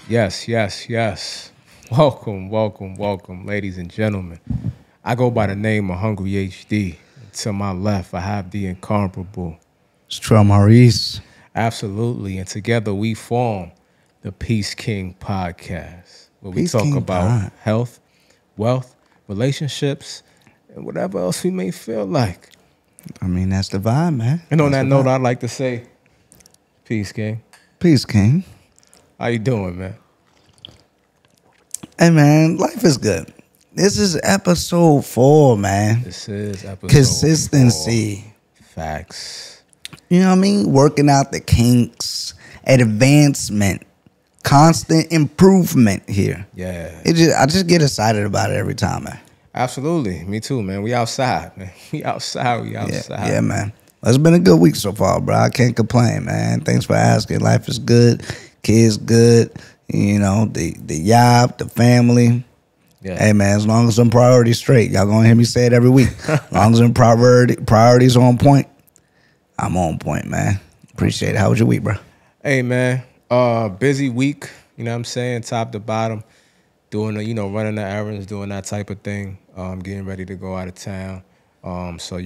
Yes, yes, yes. Welcome, welcome, welcome, ladies and gentlemen. I go by the name of Hungry HD. To my left, I have the incomparable. It's Trell Maurice. Absolutely. And together we form the Peace King podcast, where we Peace talk King about Pod. health, wealth, relationships, and whatever else we may feel like. I mean, that's the vibe, man. And on That's that the note, vibe. I'd like to say, Peace King. Peace King. How you doing, man? Hey, man, life is good. This is episode 4, man. This is episode Consistency. 4. Facts. You know what I mean? Working out the kinks, advancement, constant improvement here. Yeah. I just get excited about it every time, man. Absolutely. Me too, man. We outside, man. We outside. Yeah, man. Well, it's been a good week so far, bro. I can't complain, man. Thanks for asking. Life is good. Kids good. You know, the yob, the family. Yeah. Hey, man, as long as them priorities straight, y'all gonna hear me say it every week. As long as them priorities on point, I'm on point, man. Appreciate it. How was your week, bro? Hey, man. Busy week. You know what I'm saying? Top to bottom. Doing running the errands, doing that type of thing. Getting ready to go out of town. So,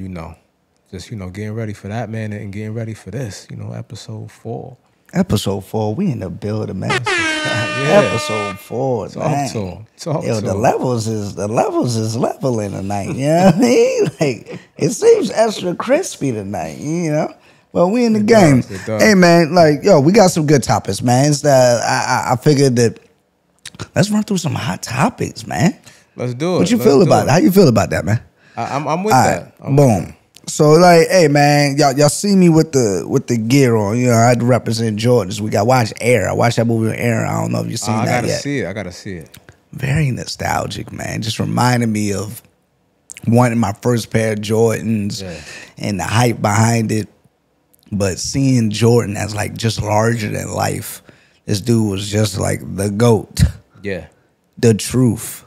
just, getting ready for that, man, and getting ready for this, episode 4. Episode 4, we in the building, man. Yeah. Episode 4, man. Talk Yo, to the him. levels is leveling tonight. You know what I mean? Like, it seems extra crispy tonight. You know. Well, we in the game. It does. Hey, man. Like, yo, we got some good topics, man. It's I figured that let's run through some hot topics, man. Let's do it. What you feel about it? How you feel about that, man? I'm with All that. right, boom. So like, hey man, y'all see me with the gear on. You know, I had to represent Jordans. We got watch Air. I watched that movie with Air. I don't know if you've seen that yet. I gotta see it. Very nostalgic, man. Just reminded me of wanting my first pair of Jordans and the hype behind it. But seeing Jordan as like just larger than life, this dude was just like the GOAT. Yeah. The truth.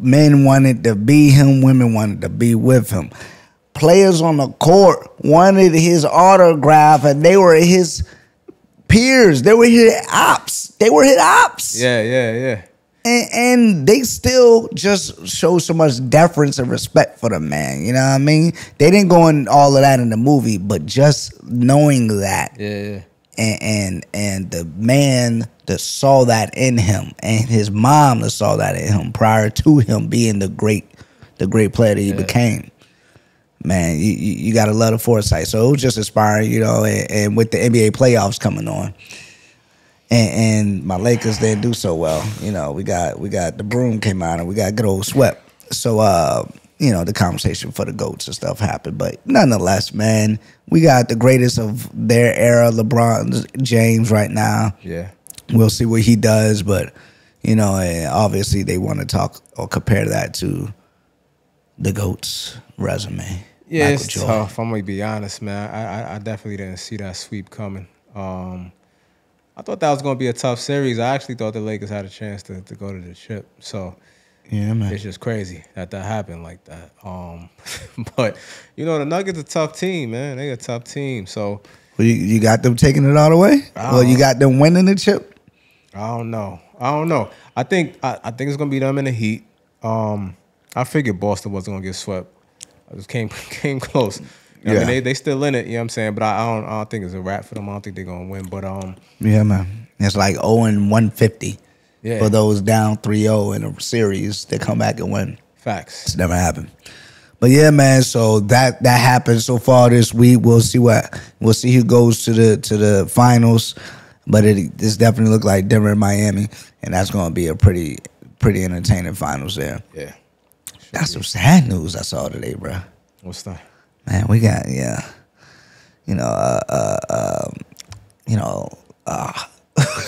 Men wanted to be him. Women wanted to be with him. Players on the court wanted his autograph, and they were his peers. They were his ops. Yeah. And they still just show so much deference and respect for the man. You know what I mean? They didn't go in all of that in the movie, but just knowing that. Yeah. And the man that saw that in him, and his mom that saw that in him prior to him being the great player that he became. Man, you got to love the foresight. So it was just inspiring, and with the NBA playoffs coming on, and my Lakers didn't do so well. We got the broom came out, and we got good old swept. So the conversation for the GOATs and stuff happened. But nonetheless, man, we got the greatest of their era, LeBron James, right now. Yeah. We'll see what he does, but and obviously they want to talk or compare that to the GOAT's resume. Yeah, Michael it's Jordan. tough. I'm gonna be honest, man. I definitely didn't see that sweep coming. I thought that was gonna be a tough series. I actually thought the Lakers had a chance to go to the chip. So Yeah, man. it's just crazy that happened like that. But the Nuggets a tough team, man. They a tough team. So Well, you got them taking it all away? Well, you got them winning the chip? I don't know. I think it's gonna be them in the Heat. I figured Boston wasn't gonna get swept. I just came close. I mean, they still in it. You know what I'm saying? But I don't think it's a wrap for them. I don't think they're gonna win. But Yeah, man. It's like 0-150 yeah, for those down 3-0 in a series. They come back and win. facts. It's never happened. But yeah, man. So that happened so far this week. We'll see who goes to the finals. But this definitely look like Denver and Miami, and that's gonna be a pretty entertaining finals there. Yeah. Got some sad news I saw today, bro. What's that? Man, we got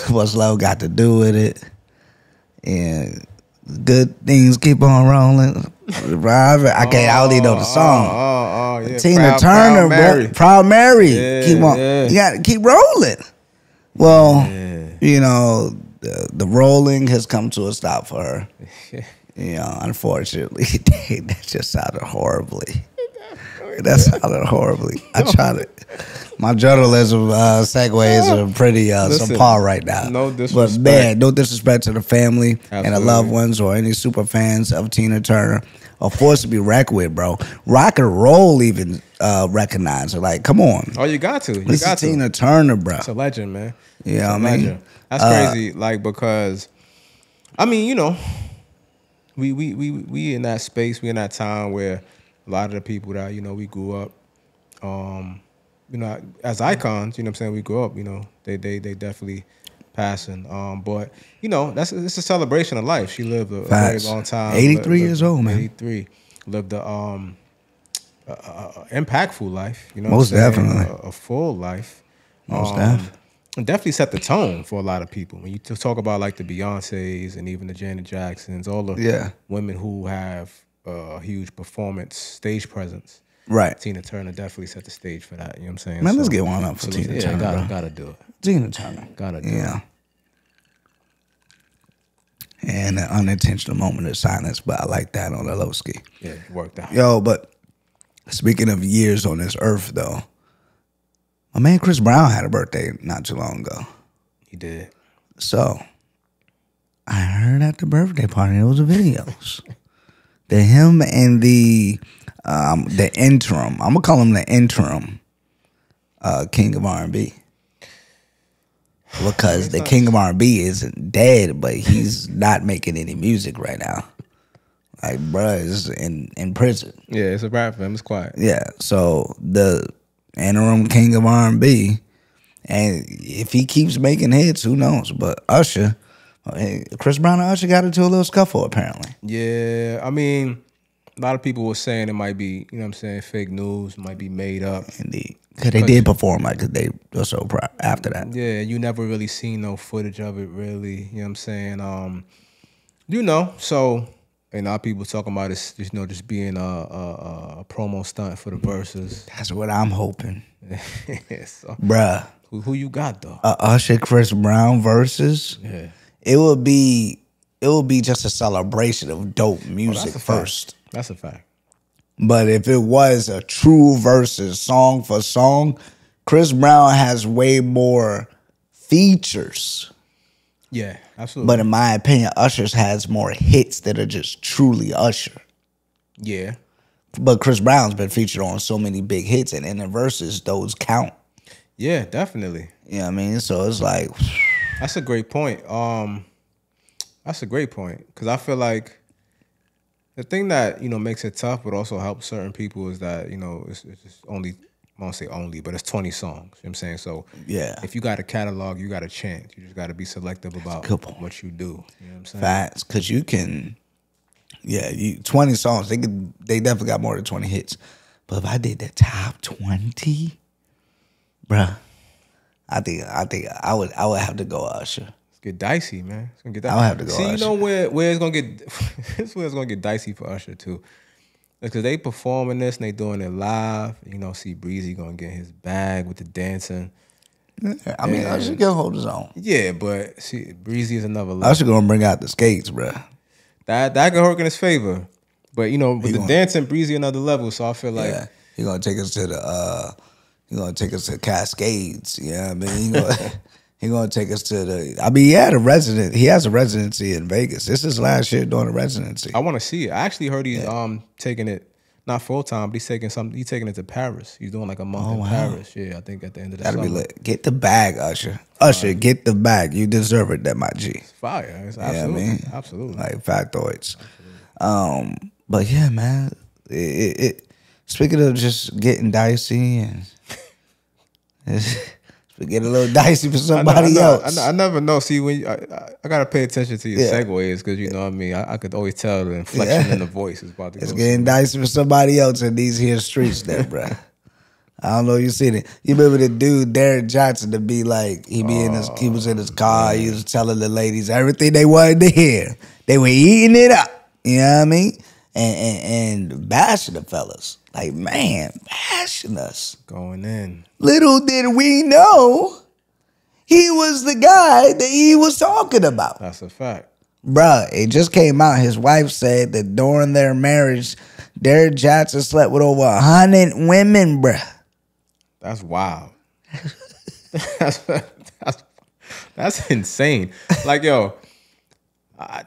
what's love got to do with it? And good things keep on rolling. I don't even know the song. Yeah. Tina Turner, bro. Proud Mary. Yeah, keep on. yeah. You got to keep rolling. Well, the rolling has come to a stop for her. Unfortunately, that just sounded horribly. That sounded horribly. I tried it. My journalism segues are pretty subpar right now. No disrespect. But man, no disrespect to the family and the Absolutely. loved ones or any super fans of Tina Turner. A force to be reckoned with, bro. Rock and roll even recognize her. Like, come on. Oh, you got to. You This got is to. Tina Turner, bro. It's a legend, man. Yeah, It's a I mean, legend. That's crazy. Like, because, I mean, you know, we in that space. We in that time where a lot of the people that, you know, we grew up, you know, as icons, you know what I'm saying, we grew up, you know, they definitely passing. But, you know, it's a celebration of life. She lived a very Facts. long time. 83 years old, man. 83. Lived a impactful life, you know Most what I'm saying? definitely. A full life. Most definitely. And definitely set the tone for a lot of people. When you talk about like the Beyoncés and even the Janet Jacksons, all the women who have a huge performance, stage presence. Right. Tina Turner definitely set the stage for that. You know what I'm saying? Man, let's get one up for Tina Turner. Yeah, bro. gotta do it. Tina Turner. Gotta do it. Yeah. And an unintentional moment of silence, but I like that on the low ski. Yeah, it worked out. Yo, but speaking of years on this earth, though, my man Chris Brown had a birthday not too long ago. He did. So, I heard at the birthday party there was a videos. The him and the interim, I'm gonna call him the interim king of R&B. Because the king of R&B isn't dead, but he's not making any music right now. Like, bruh is in prison. Yeah, it's a rap for him. It's quiet. Yeah, so the interim king of R&B, and if he keeps making hits, who knows? But Usher, Chris Brown and Usher got into a little scuffle apparently. Yeah, I mean, a lot of people were saying it might be, you know what I'm saying, fake news, might be made up. Indeed. Because they did perform like they were so proud after that. Yeah, you never really seen no footage of it, really. You know what I'm saying? You know, so and a lot of people talking about it, you know, just being a promo stunt for the verses. That's what I'm hoping. So, Bruh. Who you got though? Usher Chris Brown versus. Yeah. It would be just a celebration of dope music first. That's a fact. But if it was a true versus song for song, Chris Brown has way more features. Yeah, absolutely. But in my opinion, Usher's has more hits that are just truly Usher. Yeah. But Chris Brown's been featured on so many big hits, and in the verses, those count. Yeah, definitely. You know what I mean? So it's like... That's a great point. That's a great point. Because I feel like the thing that, you know, makes it tough but also helps certain people is that, you know, it's just only, I won't say only, but it's 20 songs. You know what I'm saying? So yeah, if you got a catalog, you got a chance. You just got to be selective about what you do. You know what I'm saying? Facts. Because you can, 20 songs, they definitely got more than 20 hits. But if I did the top 20, bruh, I think I would have to go Usher. Get dicey, man. It's gonna get dicey. I'll have to go. See, Usher. you know where it's gonna get. This is where it's gonna get dicey for Usher too, because they performing this and they doing it live. You know, see Breezy gonna get his bag with the dancing. I mean, Usher can hold his own. Yeah, but see, Breezy is another level. Usher gonna bring out the skates, bro. That could work in his favor, but you know, with the dancing, Breezy another level. So I feel like he gonna take us to the. He gonna take us to Cascades. Yeah, you know what I mean. He gonna take us to the. I mean, he has a residency in Vegas. This is last year doing a residency. I want to see it. I actually heard he's taking it not full time, but he's taking it to Paris. He's doing like a month in Paris. Yeah, I think at the end of the summer. Be lit. Get the bag, Usher. Usher, get the bag. You deserve it, that my G. It's fire. It's absolutely, absolutely. Like factoids. But yeah, man. Speaking of just getting dicey and. Get a little dicey for somebody else. I never know. See, when I gotta pay attention to your segues because you know what I mean. I could always tell the inflection in the voice is about to go. It's getting dicey for somebody else in these here streets, there, bro. I don't know if you seen it. You remember the dude Derek Johnson to be like he was in his car. He was telling the ladies everything they wanted to hear. They were eating it up. You know what I mean? And bashing the fellas. Like, man, bashing us. Going in. Little did we know he was the guy that he was talking about. That's a fact. Bruh, it just came out. His wife said that during their marriage, Derek Johnson slept with over 100 women, bruh. That's wild. that's, that's insane. Like, yo, I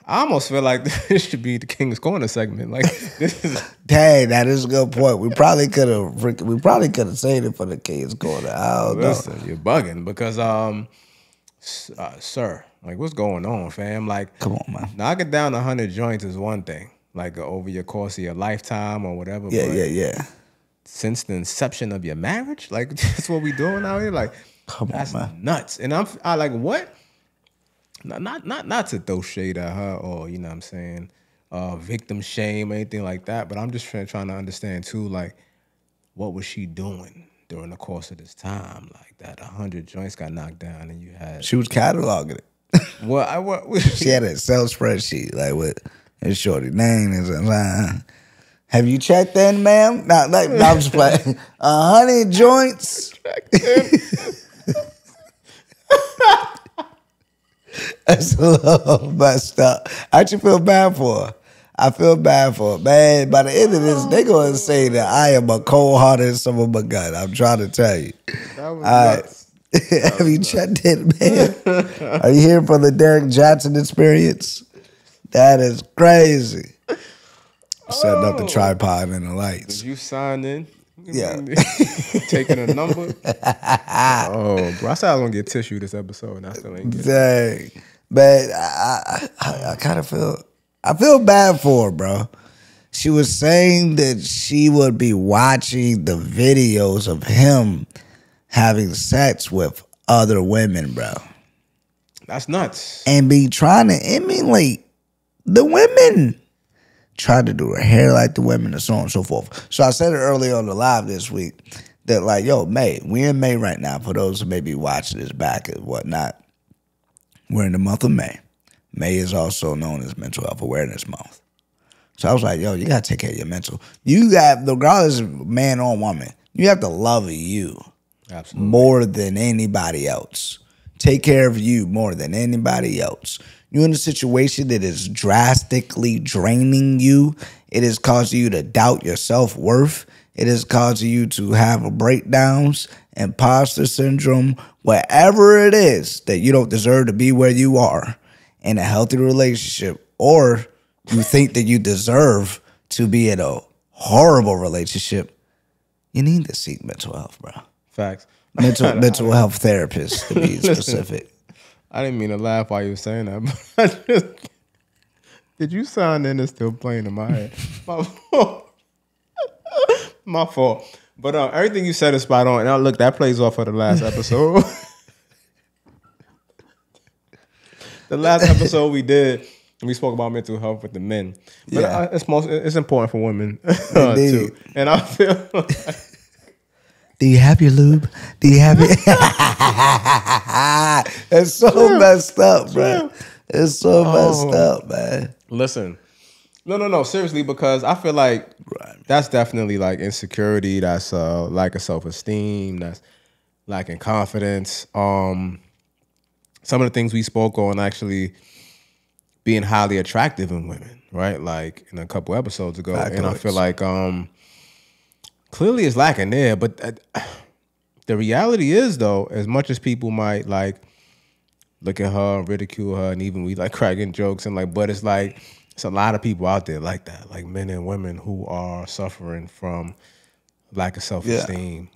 almost feel like this should be the King's Corner segment. Like, this is. Dang, that is a good point. We probably could have saved it for the King's Corner. I don't Listen, know. you're bugging because, sir, like, what's going on, fam? Like, Come on, man. knocking down 100 joints is one thing, like over your course of your lifetime or whatever. Yeah, but yeah. since the inception of your marriage, like, that's what we doing out here. Like, that's nuts. And I like what? Not to throw shade at her or you know what I'm saying, victim shame or anything like that. But I'm just trying to understand too, like, what was she doing during the course of this time? Like that 100 joints got knocked down and you had. She was cataloging it. She had an Excel spreadsheet like with his shorty name and have you checked in, ma'am? No, I'm just playing. 100 joints. That's a little messed up. I actually feel bad for her. I feel bad for her, man. By the end of this, they gonna say that I am a cold-hearted son of a gun. I'm trying to tell you. That was nuts. Have you checked in, man? Are you here for the Derek Johnson experience? That is crazy. Setting up the tripod and the lights. Did you sign in? Yeah. Taking a number? Oh, bro. I said I was going to get tissue this episode, and I still ain't getting it. Dang. But I kind of feel bad for her, bro. She was saying that she would be watching the videos of him having sex with other women, bro. That's nuts. And be trying to emulate the women. Try to do her hair like the women and so on and so forth. So I said it earlier on the live this week that like, yo, May, we're in May right now. For those who may be watching this back and whatnot, we're in the month of May. May is also known as Mental Health Awareness Month. So I was like, yo, you got to take care of your mental. You got, regardless of man or woman, you have to love you. Absolutely. More than anybody else. Take care of you more than anybody else. You're in a situation that is drastically draining you. It is causing you to doubt your self-worth. It is causing you to have breakdowns, imposter syndrome, whatever it is that you don't deserve to be where you are in a healthy relationship, or you think that you deserve to be in a horrible relationship. You need to seek mental health, bro. Facts. Mental health therapist, to be specific. I didn't mean to laugh while you were saying that, but I just, did you sound in it's still playing in my head? My fault. My fault. But everything you said is spot on. And look, that plays off of the last episode. The last episode we did, we spoke about mental health with the men. But Yeah. It's important for women too. And I feel like, Do you have your lube? Do you have it? It's so messed up, bro. It's so messed up, man. listen, no, seriously, because I feel like that's definitely like insecurity. That's lack of self-esteem. That's lacking confidence. Some of the things we spoke on actually being highly attractive in women, right? Like in a couple episodes ago. And I feel like clearly it's lacking there. But the reality is, though, as much as people might like look at her, ridicule her, and even we like cracking jokes and like, but it's like it's a lot of people out there like that, like men and women who are suffering from lack of self-esteem.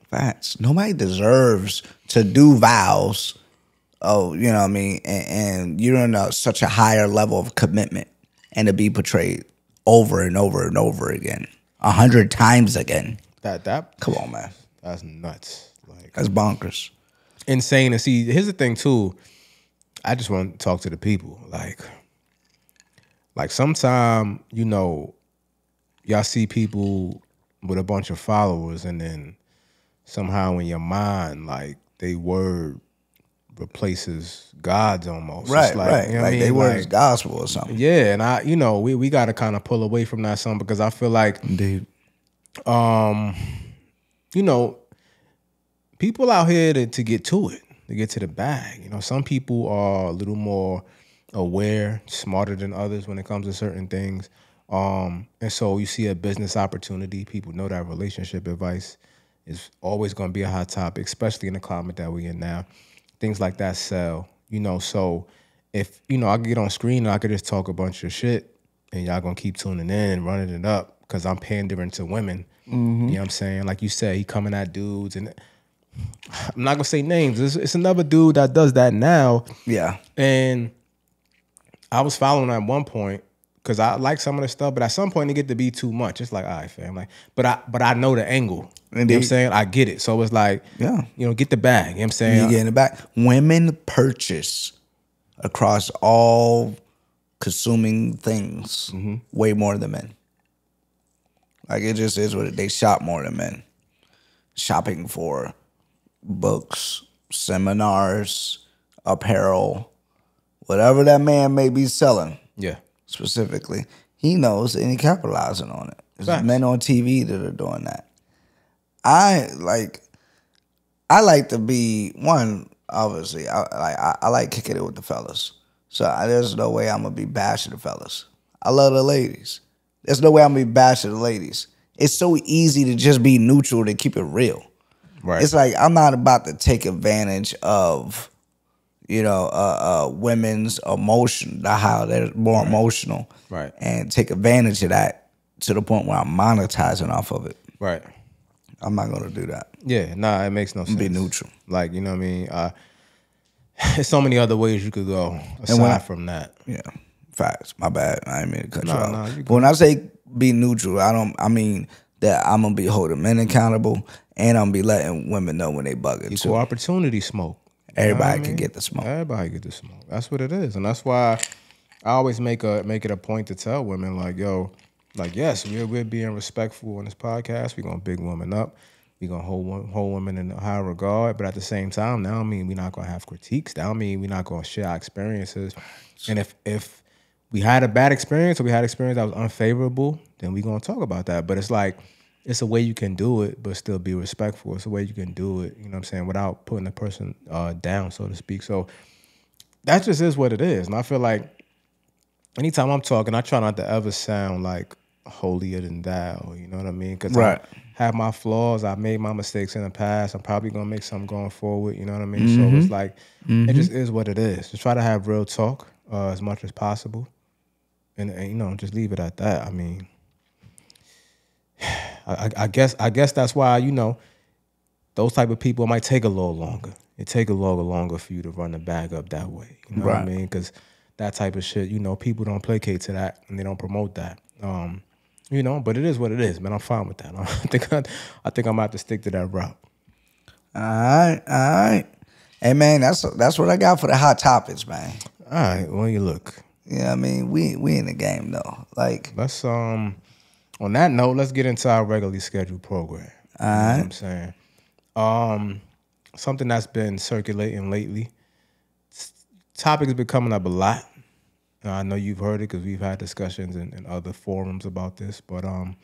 Facts. Nobody deserves to do vows. Oh, you know what I mean? And you're in such a higher level of commitment and to be portrayed over and over and over again. 100 times again. That Come on, man. That's nuts. Like That's bonkers. insane. And see, here's the thing too. I just want to talk to the people. Like sometime, you know, y'all see people with a bunch of followers, and then somehow in your mind, like they word replaces God's almost. Right, It's like, right. You know what Like I mean? they word Like, is gospel or something. yeah, and we got to kind of pull away from that some, because I feel like, Indeed. you know, people out here to get to it, to get to the bag. You know, some people are a little more aware, smarter than others when it comes to certain things. And so you see a business opportunity, people know that relationship advice is always going to be a hot topic, especially in the climate that we're in now. Things like that sell, so if, I could get on screen and I could just talk a bunch of shit and y'all going to keep tuning in, running it up because I'm pandering to women. You know what I'm saying? Like you said, he coming at dudes, and I'm not going to say names. It's another dude that does that now. Yeah. And I was following at one point because I like some of the stuff, but at some point it get to be too much. It's like, all right, fam. Like, but I know the angle. You know what I'm saying? I get it. So it's like, get the bag. You know what I'm saying? You get in the back. Women purchase across all consuming things way more than men. Like, it just is what they shop more than men. Shopping for books, seminars, apparel, whatever that man may be selling. Yeah. Specifically, he knows and he capitalizing on it. There's men on TV that are doing that. I like to be one. Obviously, I like kicking it with the fellas. So there's no way I'm gonna be bashing the fellas. I love the ladies. There's no way I'm gonna be bashing the ladies. It's so easy to just be neutral to keep it real. Right. It's like I'm not about to take advantage of, women's emotion, how they're more emotional, right, and take advantage of that to the point where I'm monetizing off of it. Right. I'm not gonna do that. Yeah, nah, it makes no sense. Be neutral. Like, you know what I mean? There's so many other ways you could go aside from that. Yeah, facts. My bad. I didn't mean to cut you off. Nah, but when I say be neutral, I mean that I'm gonna be holding men accountable, and I'm gonna be letting women know when they bugging. Equal opportunity smoke. Everybody can get the smoke. Everybody get the smoke. That's what it is, and that's why I always make it a point to tell women, like, yo, like, yes, we're being respectful on this podcast. We're gonna big women up. We're gonna hold women in high regard. But at the same time, that don't mean we're not gonna have critiques. That don't mean we're not gonna share our experiences. And if we had a bad experience or we had experience that was unfavorable, then we're gonna talk about that. But it's like, it's a way you can do it, but still be respectful. It's a way you can do it, you know what I'm saying, without putting the person down, so to speak. So that just is what it is. And I feel like anytime I'm talking, I try not to ever sound like holier than thou, you know what I mean? Because I have my flaws. I've made my mistakes in the past. I'm probably going to make some going forward, you know what I mean? So it's like, it just is what it is. Just try to have real talk as much as possible. And just leave it at that. I mean, I guess that's why, those type of people, it might take a little longer. It take a little longer for you to run the bag up that way. You know what I mean? Because that type of shit, people don't placate to that and they don't promote that. But it is what it is, man. I'm fine with that. I think I'm about to stick to that route. All right. Hey, man, that's what I got for the hot topics, man. All right. Well, you look. Yeah, I mean, we in the game though. Like, let's on that note, let's get into our regularly scheduled program. All right. You know what I'm saying? Something that's been circulating lately. Topic has been coming up a lot. I know you've heard it because we've had discussions in other forums about this, but I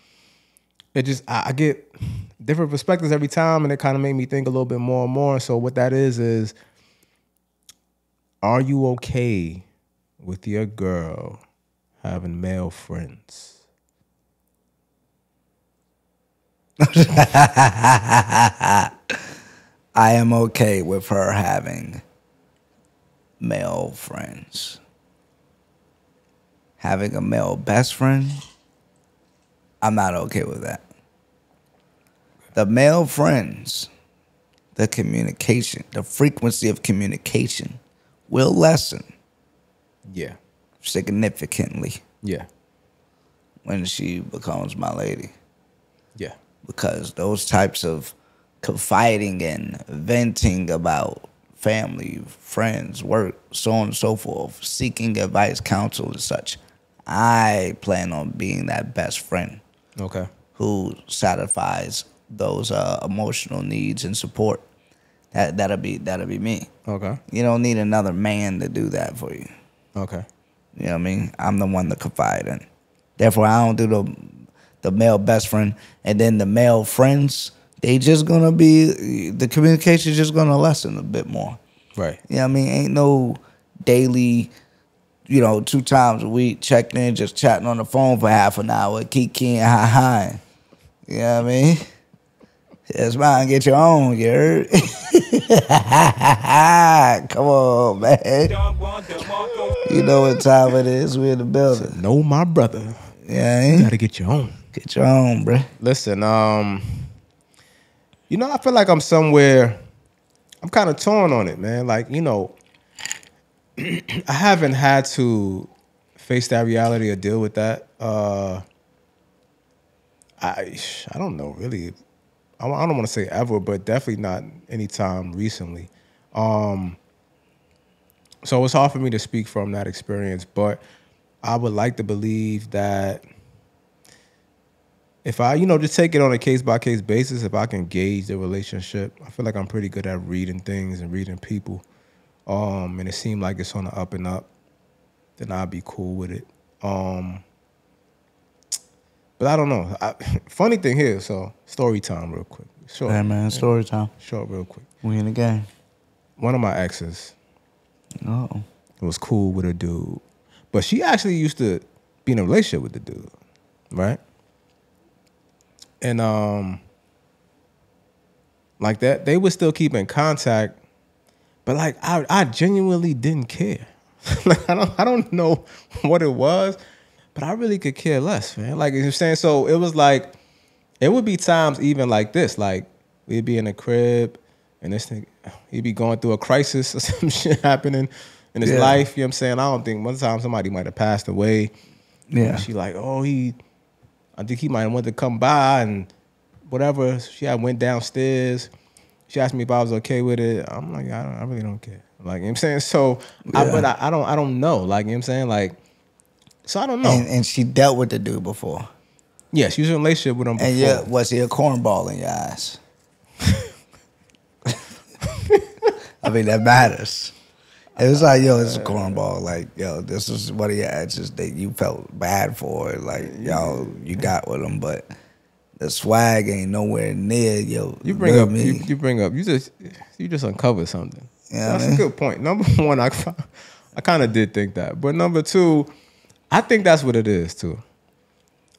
get different perspectives every time, and it kind of made me think a little bit more and more. So what that is, are you okay with your girl having male friends? I am okay with her having male friends. Having a male best friend, I'm not okay with that. The male friends, the communication, the frequency of communication will lessen. Yeah. Significantly. Yeah. When she becomes my lady. Yeah. Because those types of confiding and venting about family, friends, work, so on and so forth, seeking advice, counsel, and such, I plan on being that best friend. Okay. Who satisfies those emotional needs and support. That'll be me. Okay. You don't need another man to do that for you. Okay. You know what I mean? I'm the one to confide in. Therefore, I don't do the male best friend, and then the male friends. They just gonna be, the communication just gonna lessen a bit more. Right. You know what I mean? Ain't no daily 2 times a week, checking in, just chatting on the phone for half an hour, kikiing, hi. You know what I mean? It's mine, get your own, you heard? Come on, man. You know what time it is. We in the building. No, my brother. Yeah, You gotta get your own. Get your own, bruh. Listen, I feel like I'm somewhere. I'm kind of torn on it, man. Like, I haven't had to face that reality or deal with that. I don't know, really. I don't want to say ever, but definitely not anytime recently. So it's hard for me to speak from that experience, but I would like to believe that if I, just take it on a case-by-case basis, if I can gauge the relationship, I feel like I'm pretty good at reading things and reading people. And it seemed like it's on the up and up, then I'd be cool with it. But I don't know. Funny thing here, so story time real quick. Short. Hey, man, story time. Short real quick. We in the game. One of my exes Oh. was cool with a dude, but she actually used to be in a relationship with the dude, right? And like that, they would still keep in contact, but like I genuinely didn't care. Like I don't know what it was, but I really could care less, man. Like you're saying, so it was like it would be times even like this, like we'd be in the crib and this thing, he'd be going through a crisis or some shit happening in his life. You know what I'm saying? I don't think one time somebody might have passed away. Yeah. And she like, I think he might have wanted to come by and whatever. She had went downstairs. She asked me if I was okay with it. I'm like, I really don't care. Like, you know what I'm saying? So, but I don't know. Like, you know what I'm saying? Like, so I don't know. And she dealt with the dude before. Yeah, she was in a relationship with him before. And was he a cornball in your eyes? I mean, that matters. It was like, it's a cornball. Like, this is one of your exes that you felt bad for. Like, you got with him, but the swag ain't nowhere near you bring up. You just uncovered something. Yeah, that's a good point. Number one, I kind of did think that, but number two, I think that's what it is too.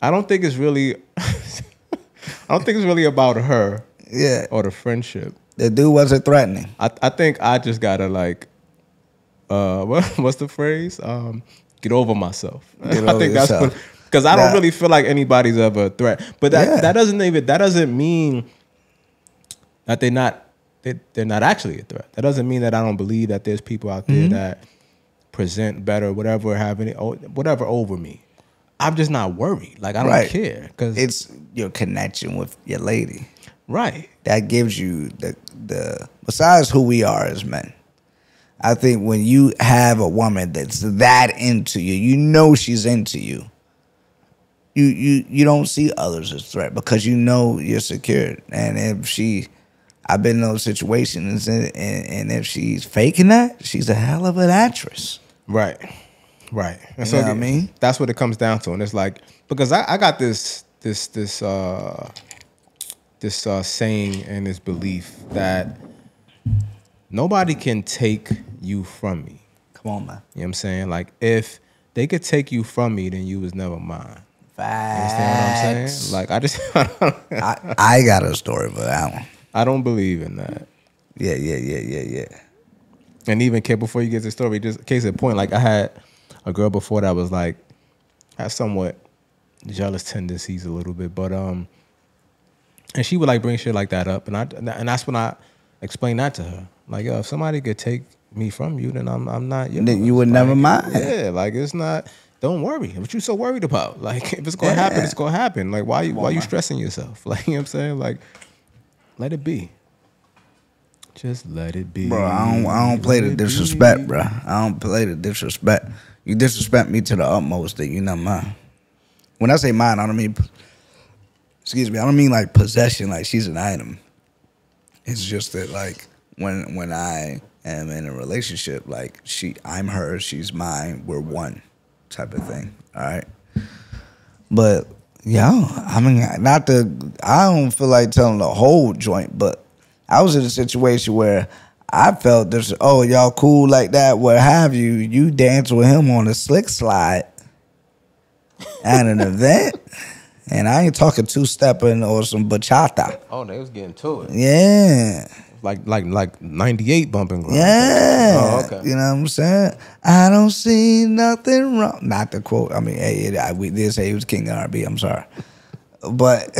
I don't think it's really. I don't think it's really about her. Yeah. Or the friendship. The dude wasn't threatening. I think I just gotta like. What's the phrase? Get over myself. I think that's what, because I don't really feel like anybody's ever a threat. But that doesn't mean that they're not actually a threat. That doesn't mean that I don't believe that there's people out there that present better, whatever, whatever over me. I'm just not worried. Like I don't care because it's your connection with your lady. Right. That gives you the besides who we are as men. I think when you have a woman that's that into you, she's into you. You don't see others as threat because you're secure. And if I've been in those situations, and if she's faking that, she's a hell of an actress. Right. And so, you know what I mean? That's what it comes down to. And it's like, because I got this saying and this belief that nobody can take you from me. Come on, man. You know what I'm saying? Like, if they could take you from me, then you was never mine. Facts. You understand what I'm saying? Like, I got a story for that one. I don't believe in that. Yeah. And even, before you get to the story, just case in point, like, I had a girl before that was like, had somewhat jealous tendencies a little bit, but and she would like bring shit like that up, and that's when I explained that to her. Like, if somebody could take me from you, then I'm not yours. Then you would never mind. Yeah, like it's not. Don't worry. What you so worried about? Like, if it's gonna happen, it's gonna happen. Like, why you stressing yourself? Like, you know what I'm saying? Like, let it be. Just let it be. Bro, I don't play the disrespect, bro. I don't play the disrespect. You disrespect me to the utmost, that you're not mine. When I say mine, I don't mean, I don't mean like possession, like she's an item. It's just that, like, when I am in a relationship, like I'm her, she's mine, we're one type of thing. All right. But I mean, I don't feel like telling the whole joint, but I was in a situation where I felt this. Oh, y'all cool like that? What have you? You dance with him on a slick slide at an event, and I ain't talking two-stepping or some bachata. Oh, they was getting to it. Yeah. Like 98 bumping ground. Yeah. Oh, okay. You know what I'm saying? I don't see nothing wrong. Not the quote. I mean, hey, we did say he was king of R&B. I'm sorry. But,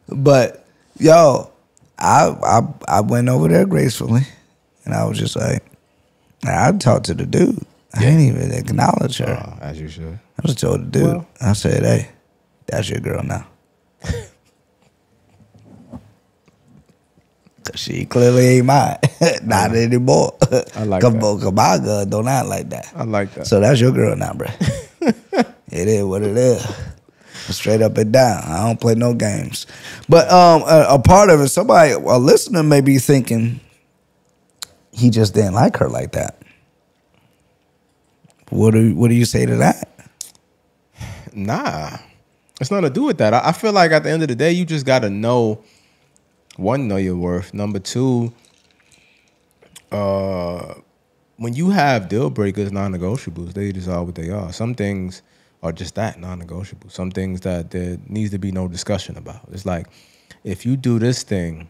but, yo, I went over there gracefully, and I was just like, I talked to the dude. I didn't even acknowledge her. As you should. I just told the dude. Well, I said, hey, that's your girl now. She clearly ain't mine. Not anymore. I like that. Cause my girl don't act like that. I like that. So that's your girl now, bro. It is what it is. Straight up and down. I don't play no games. But a part of it, a listener may be thinking he just didn't like her like that. What do you say to that? Nah. It's nothing to do with that. I feel like at the end of the day, you just gotta know. One, know your worth. Number two, when you have deal breakers, non-negotiables, they just are what they are. Some things are just that, non-negotiable. Some things that there needs to be no discussion about. It's like, if you do this thing,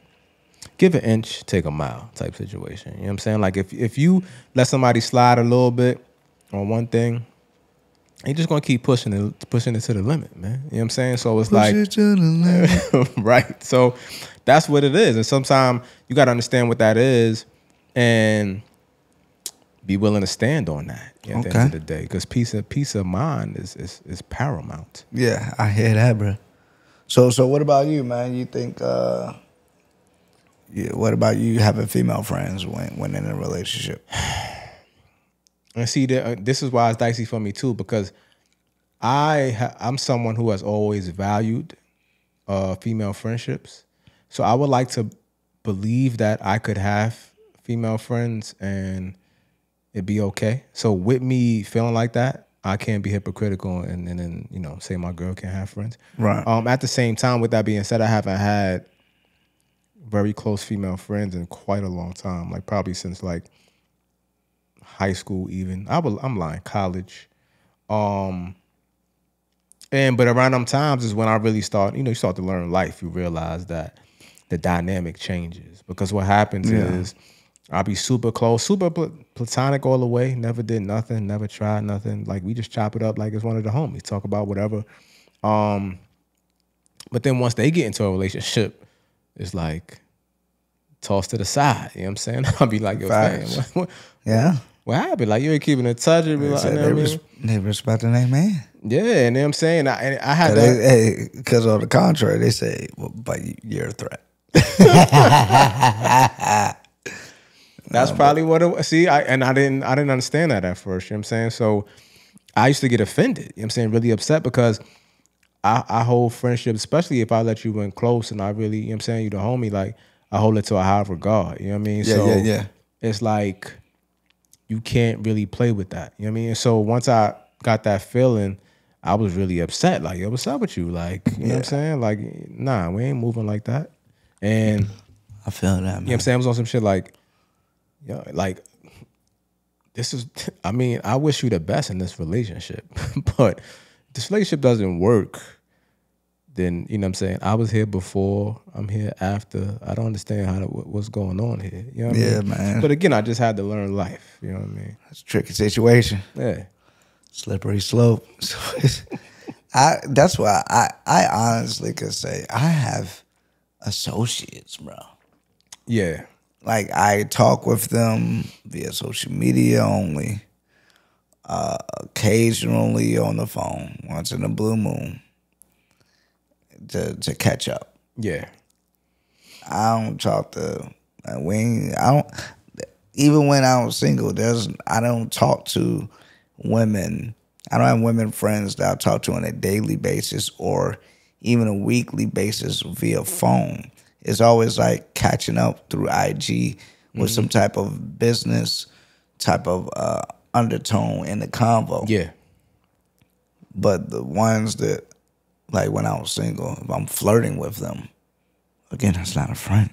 give an inch, take a mile type situation. You know what I'm saying? Like, if you let somebody slide a little bit on one thing, you're just gonna keep pushing it to the limit, man. You know what I'm saying? So it's Push it to the limit. right. So that's what it is. And sometimes you gotta understand what that is and be willing to stand on that at the end of the day. Because peace of mind is paramount. Yeah, I hear that, bro. So what about you, man? You think what about you having female friends when in a relationship? And see, this is why it's dicey for me too, because I'm someone who has always valued female friendships. So I would like to believe that I could have female friends and it'd be okay. So with me feeling like that, I can't be hypocritical and then say my girl can't have friends. Right. At the same time, with that being said, I haven't had very close female friends in quite a long time, like probably since like high school even. I'm lying, college. But around them times is when I really start, you start to learn life. You realize that the dynamic changes. Because what happens is I'll be super close, super platonic all the way, never did nothing, never tried nothing. Like we just chop it up like it's one of the homies, talk about whatever. But then once they get into a relationship, it's like tossed to the side. You know what I'm saying? I'll be like, yo, fam, what happened? Like, you ain't keeping in touch. Be like, they respecting their man. Yeah, and you know what I'm saying? I had that. Because on the contrary, they say, well, but you're a threat. That's probably what it was. See, I didn't understand that at first. You know what I'm saying? So I used to get offended. You know what I'm saying? Really upset because I hold friendship, especially if I let you in close and I really, you know what I'm saying, you the homie, like I hold it to a high regard. You know what I mean? Yeah. It's like you can't really play with that. You know what I mean? And so once I got that feeling, I was really upset. Like, yo, what's up with you? Like, you know what I'm saying? Like, nah, we ain't moving like that. And I feel that, man. You know what I'm saying? I was on some shit like, like, this is, I mean, I wish you the best in this relationship. But if this relationship doesn't work, then, you know what I'm saying, I was here before, I'm here after. I don't understand what's going on here. You know what I mean? Man. But again, I just had to learn life. You know what I mean? It's a tricky situation. Yeah. Slippery slope. So that's why I honestly could say I have associates, bro. Yeah. Like, I talk with them via social media only, occasionally on the phone, once in a blue moon, to catch up. Yeah. I don't talk to, even when I was single, I don't talk to women. I don't have women friends that I talk to on a daily basis or even a weekly basis via phone. It's always like catching up through IG with some type of business type of undertone in the convo. Yeah. But the ones that, like when I was single, if I'm flirting with them, again, that's not a friend.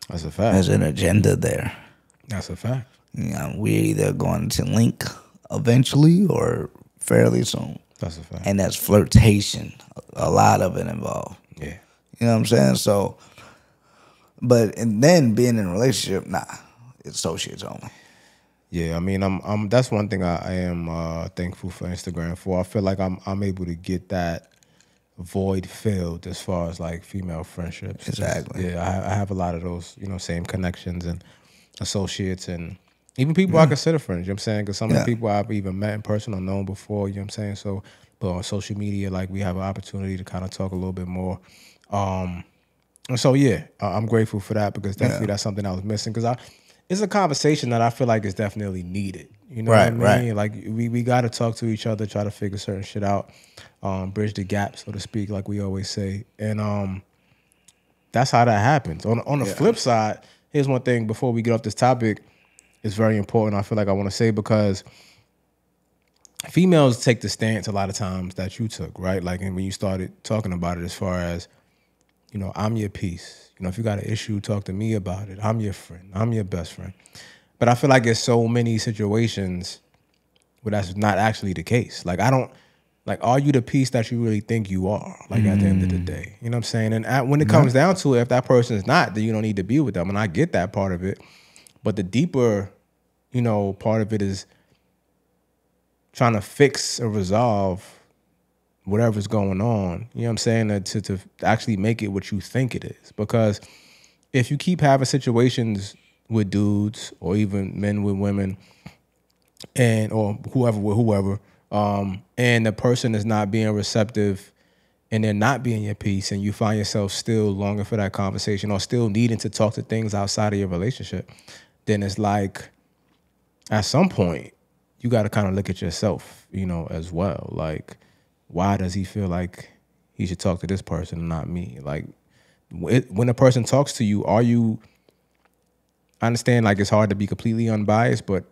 That's a fact. There's an agenda there. That's a fact. You know, we're either going to link eventually or fairly soon. That's a fact. And that's flirtation. A lot of it involved. Yeah. You know what I'm saying? So, and then being in a relationship, nah, it's associates only. Yeah, I mean, I'm. That's one thing I am thankful for Instagram for. I feel like I'm able to get that void filled as far as like female friendships. Exactly. I have a lot of those, same connections and associates and even people I consider friends. You know what I'm saying? Because some of the people I've even met in person or known before. You know what I'm saying? So, but on social media, like we have an opportunity to kind of talk a little bit more. And so I'm grateful for that because definitely that's something I was missing because it's a conversation that I feel like is definitely needed. You know what I mean? Right. Like we got to talk to each other, try to figure certain shit out, bridge the gap, so to speak, like we always say. And that's how that happens. On the flip side, here's one thing before we get off this topic. It's very important. I feel like I want to say because females take the stance a lot of times that you took, right? Like, and when you started talking about it, as far as I'm your piece. If you got an issue, talk to me about it. I'm your friend. I'm your best friend. But I feel like there's so many situations where that's not actually the case. Like, are you the piece that you really think you are? Like, at the end of the day. You know what I'm saying? And when it comes down to it, if that person is not, then you don't need to be with them. And I get that part of it. But the deeper, part of it is trying to fix or resolve whatever's going on, you know what I'm saying, to actually make it what you think it is. Because if you keep having situations with dudes or even men with women or whoever with whoever, and the person is not being receptive and they're not being your piece and you find yourself still longing for that conversation or still needing to talk to things outside of your relationship, then it's like at some point you got to kind of look at yourself, as well. Like, why does he feel like he should talk to this person and not me? Like, when a person talks to you, I understand, like, it's hard to be completely unbiased, but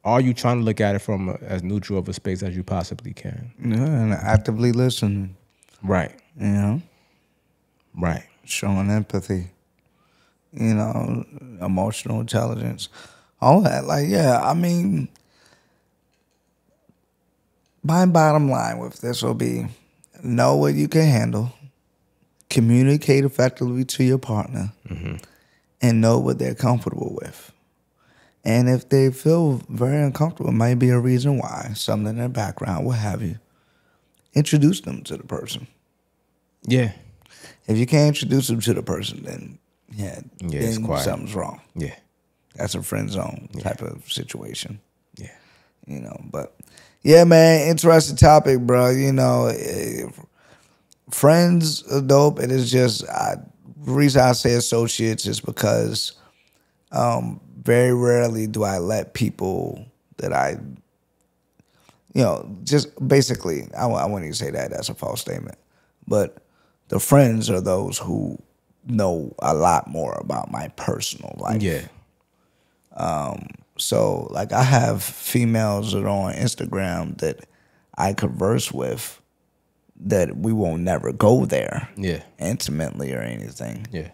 are you trying to look at it from as neutral of a space as you possibly can? Yeah, and actively listening. Right. Right. Showing empathy. Emotional intelligence. All that. Like, I mean, my bottom line with this will be know what you can handle, communicate effectively to your partner, and know what they're comfortable with. And if they feel very uncomfortable, it might be a reason why, something in their background, what have you. Introduce them to the person. Yeah. If you can't introduce them to the person, then then it's quiet. Something's wrong. Yeah. That's a friend zone type of situation. Yeah. But yeah, man, interesting topic, bro. Friends are dope. It is just, the reason I say associates is because very rarely do I let people that I, just basically, I wouldn't even say that. That's a false statement. But the friends are those who know a lot more about my personal life. Yeah. So, like, I have females that are on Instagram that I converse with that we won't never go there intimately or anything. Yeah.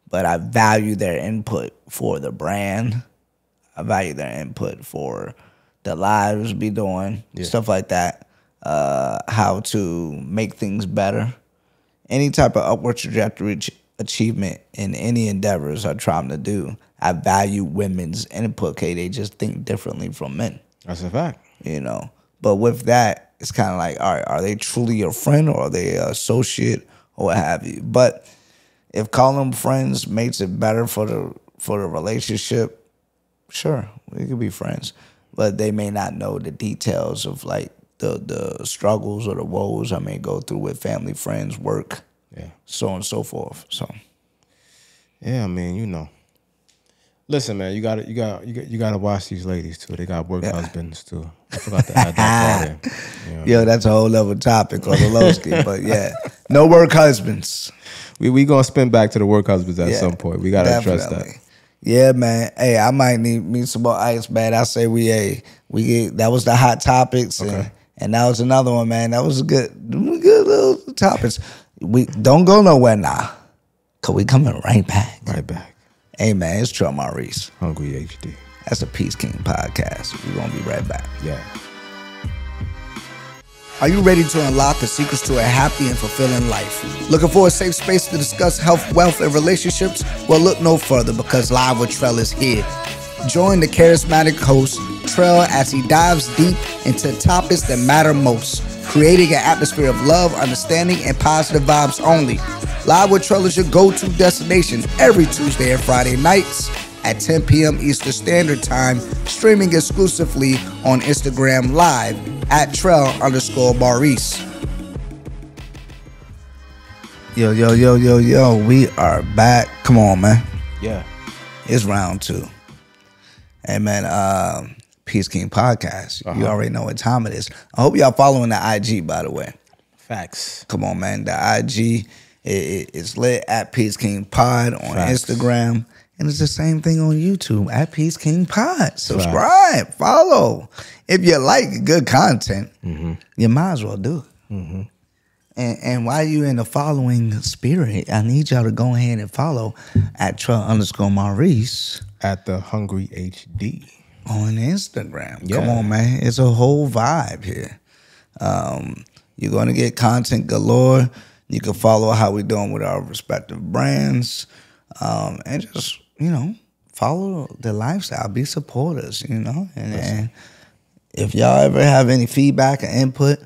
But I value their input for the brand. I value their input for the lives be doing, stuff like that, how to make things better. Any type of upward trajectory achievement in any endeavors I try to do, I value women's input. Okay, they just think differently from men. That's a fact. But with that, it's kind of like, all right, are they truly your friend or are they an associate or what have you? But if calling them friends makes it better for the relationship, sure, we could be friends. But they may not know the details of like the struggles or the woes I may go through with family, friends, work, so on and so forth. So, yeah, I mean, listen, man, you gotta watch these ladies too. They got work husbands too. I forgot to add that part in. Yo, that's a whole other topic on the Lowski. But no work husbands. We gonna spin back to the work husbands at some point. We gotta address that. Yeah, man. Hey, I might need me some more ice, man. I say that was the hot topics, and that was another one, man. That was a good little topics. We don't go nowhere now, cause we coming right back. Right back. Hey, man, it's Trell Maurice. Hungry HD. That's the Peace King podcast. We're going to be right back. Yeah. Are you ready to unlock the secrets to a happy and fulfilling life? Looking for a safe space to discuss health, wealth, and relationships? Well, look no further, because Live with Trell is here. Join the charismatic host, Trell, as he dives deep into topics that matter most, creating an atmosphere of love, understanding, and positive vibes only. Live with Trell is your go-to destination every Tuesday and Friday nights at 10 p.m. Eastern Standard Time, streaming exclusively on Instagram Live at Trell_Maurice. Yo, we are back. Come on, man. Yeah. It's round 2. Hey, man, Peace King Podcast. You already know what time it is. I hope y'all following the IG, by the way. Facts. Come on, man. The IG is lit at Peace King Pod on Instagram. And it's the same thing on YouTube at Peace King Pod. Subscribe, follow. If you like good content, you might as well do it. And while you in the following spirit, I need y'all to go ahead and follow at Trell_Maurice. At the Hungry HD. On Instagram. Yeah. Come on, man. It's a whole vibe here. You're going to get content galore. You can follow how we're doing with our respective brands. And just, follow the lifestyle. Be supporters, And if y'all ever have any feedback or input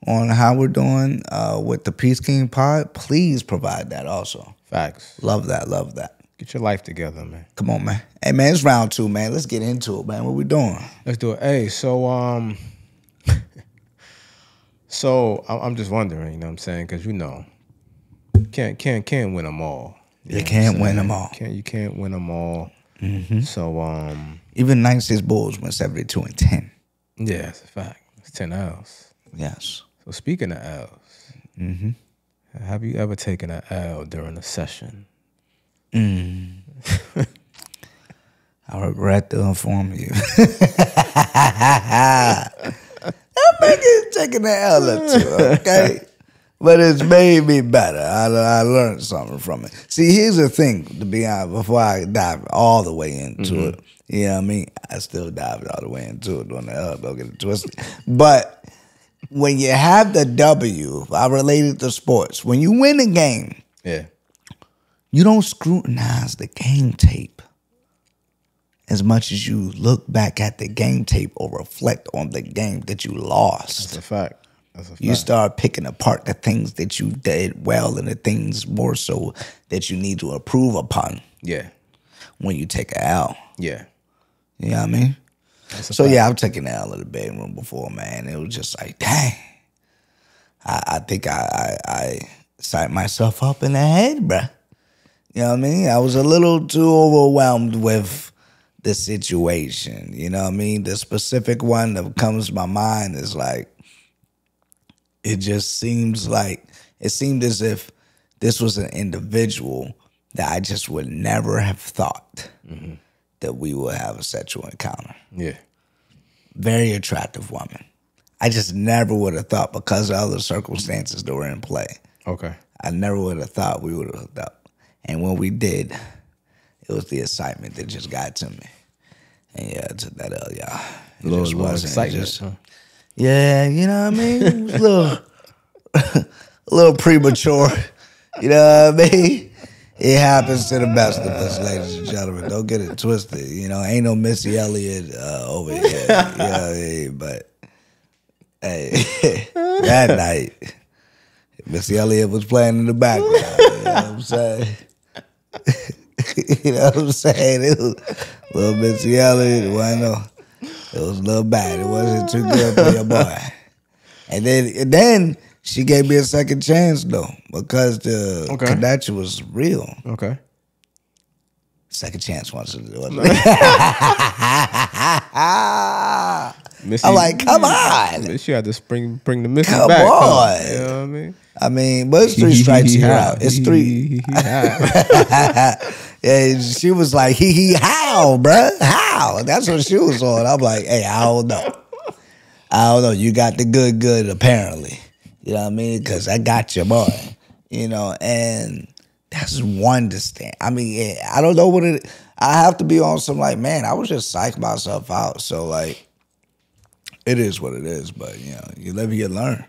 on how we're doing with the Peace King Pod, please provide that also. Facts. Love that. Get your life together, man. Come on, man. Hey, man, it's round 2, man. Let's get into it, man. What we doing? Let's do it. Hey, so I'm just wondering, you know what I'm saying? Because can't win them all. You can't win them all. You can't win them all. So even 96 Bulls went 72-10. Yeah, it's a fact. It's 10 L's. Yes. So speaking of L's, have you ever taken an L during a session? I regret to inform you. I'm taking an L or two, okay? But it's made me better. I learned something from it. See, here's the thing, to be honest, before I dive all the way into it, you know what I mean? I still dived all the way into it on the L, don't get it twisted. But when you have the W, I related to sports, when you win a game, you don't scrutinize the game tape as much as you look back at the game tape or reflect on the game that you lost. That's a fact. You start picking apart the things that you did well and the things more so that you need to improve upon. Yeah. When you take an L. Yeah. You know what I mean? So yeah, I've taken an L in the bedroom before, man. It was just like, dang. I think I psyched myself up in the head, bruh. You know what I mean? I was a little too overwhelmed with the situation. You know what I mean? The specific one that comes to my mind is like, it seemed as if this was an individual that I just would never have thought that we would have a sexual encounter. Yeah. Very attractive woman. I just never would have thought, because of other circumstances that were in play. Okay. I never would have thought we would have hooked up. And when we did, it was the excitement that just got to me. And yeah, I took that L, y'all. It just wasn't excitement. Huh? Yeah, you know what I mean? It was a little premature. You know what I mean? It happens to the best of us, ladies and gentlemen. Don't get it twisted. Ain't no Missy Elliott over here. You know what I mean? But hey, that night, Missy Elliott was playing in the background. You know what I'm saying? You know what I'm saying? It was a little Missy Elliott. It was a little bad. It wasn't too good for your boy. And then she gave me a second chance, though, because the connection was real. Okay. Second chance once. I'm like, come on. She had to bring the Missy back. Come on. You know what I mean? But it's 3 strikes you're out. It's 3. Yeah, she was like, how, bruh? How? That's what she was on. I'm like, hey, I don't know. You got the good, apparently. You know what I mean? Because I got your boy. And That's one distinct. I mean, I don't know what it. I have to be on some like, man, I was just psyching myself out. So like, it is what it is. But you know, you live, you learn.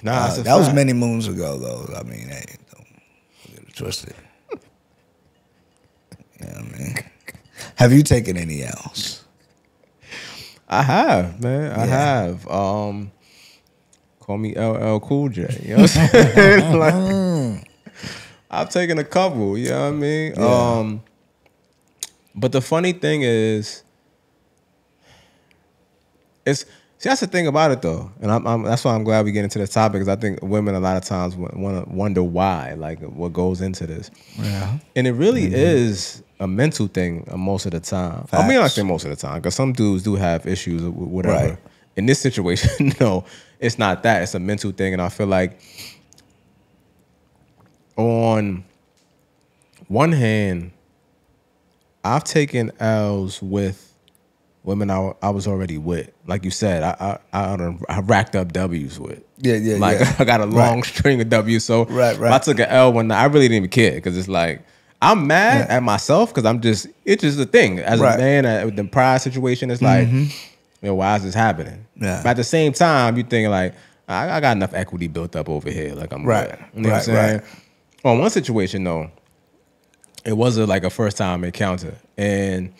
Nah, That was many moons ago, though. I mean, hey, don't get it twisted. You know what I mean? Have you taken any else? I have, man. I have. Call me LL Cool J. You know what I'm saying? Like, I've taken a couple. You know what I mean? Yeah. But the funny thing is, that's the thing about it though, and that's why I'm glad we get into this topic, because I think women a lot of times want to wonder why, like what goes into this. Yeah. And it really is a mental thing most of the time. Facts. I mean, I say most of the time, because some dudes do have issues with whatever. Right. In this situation, no, it's not that. It's a mental thing, and I feel like on one hand, I've taken L's with women I was already with. Like you said, I racked up W's with. Yeah. Like, yeah. I got a long string of W's. So Right. if I took an L one night, I really didn't even care, because it's like, I'm mad at myself because it's just a thing. As a man, with the prior situation, it's like, you know, why is this happening? Yeah. But at the same time, you think like, I got enough equity built up over here. Like, I'm good. You know what I'm saying? On one situation though, it was like a first time encounter, and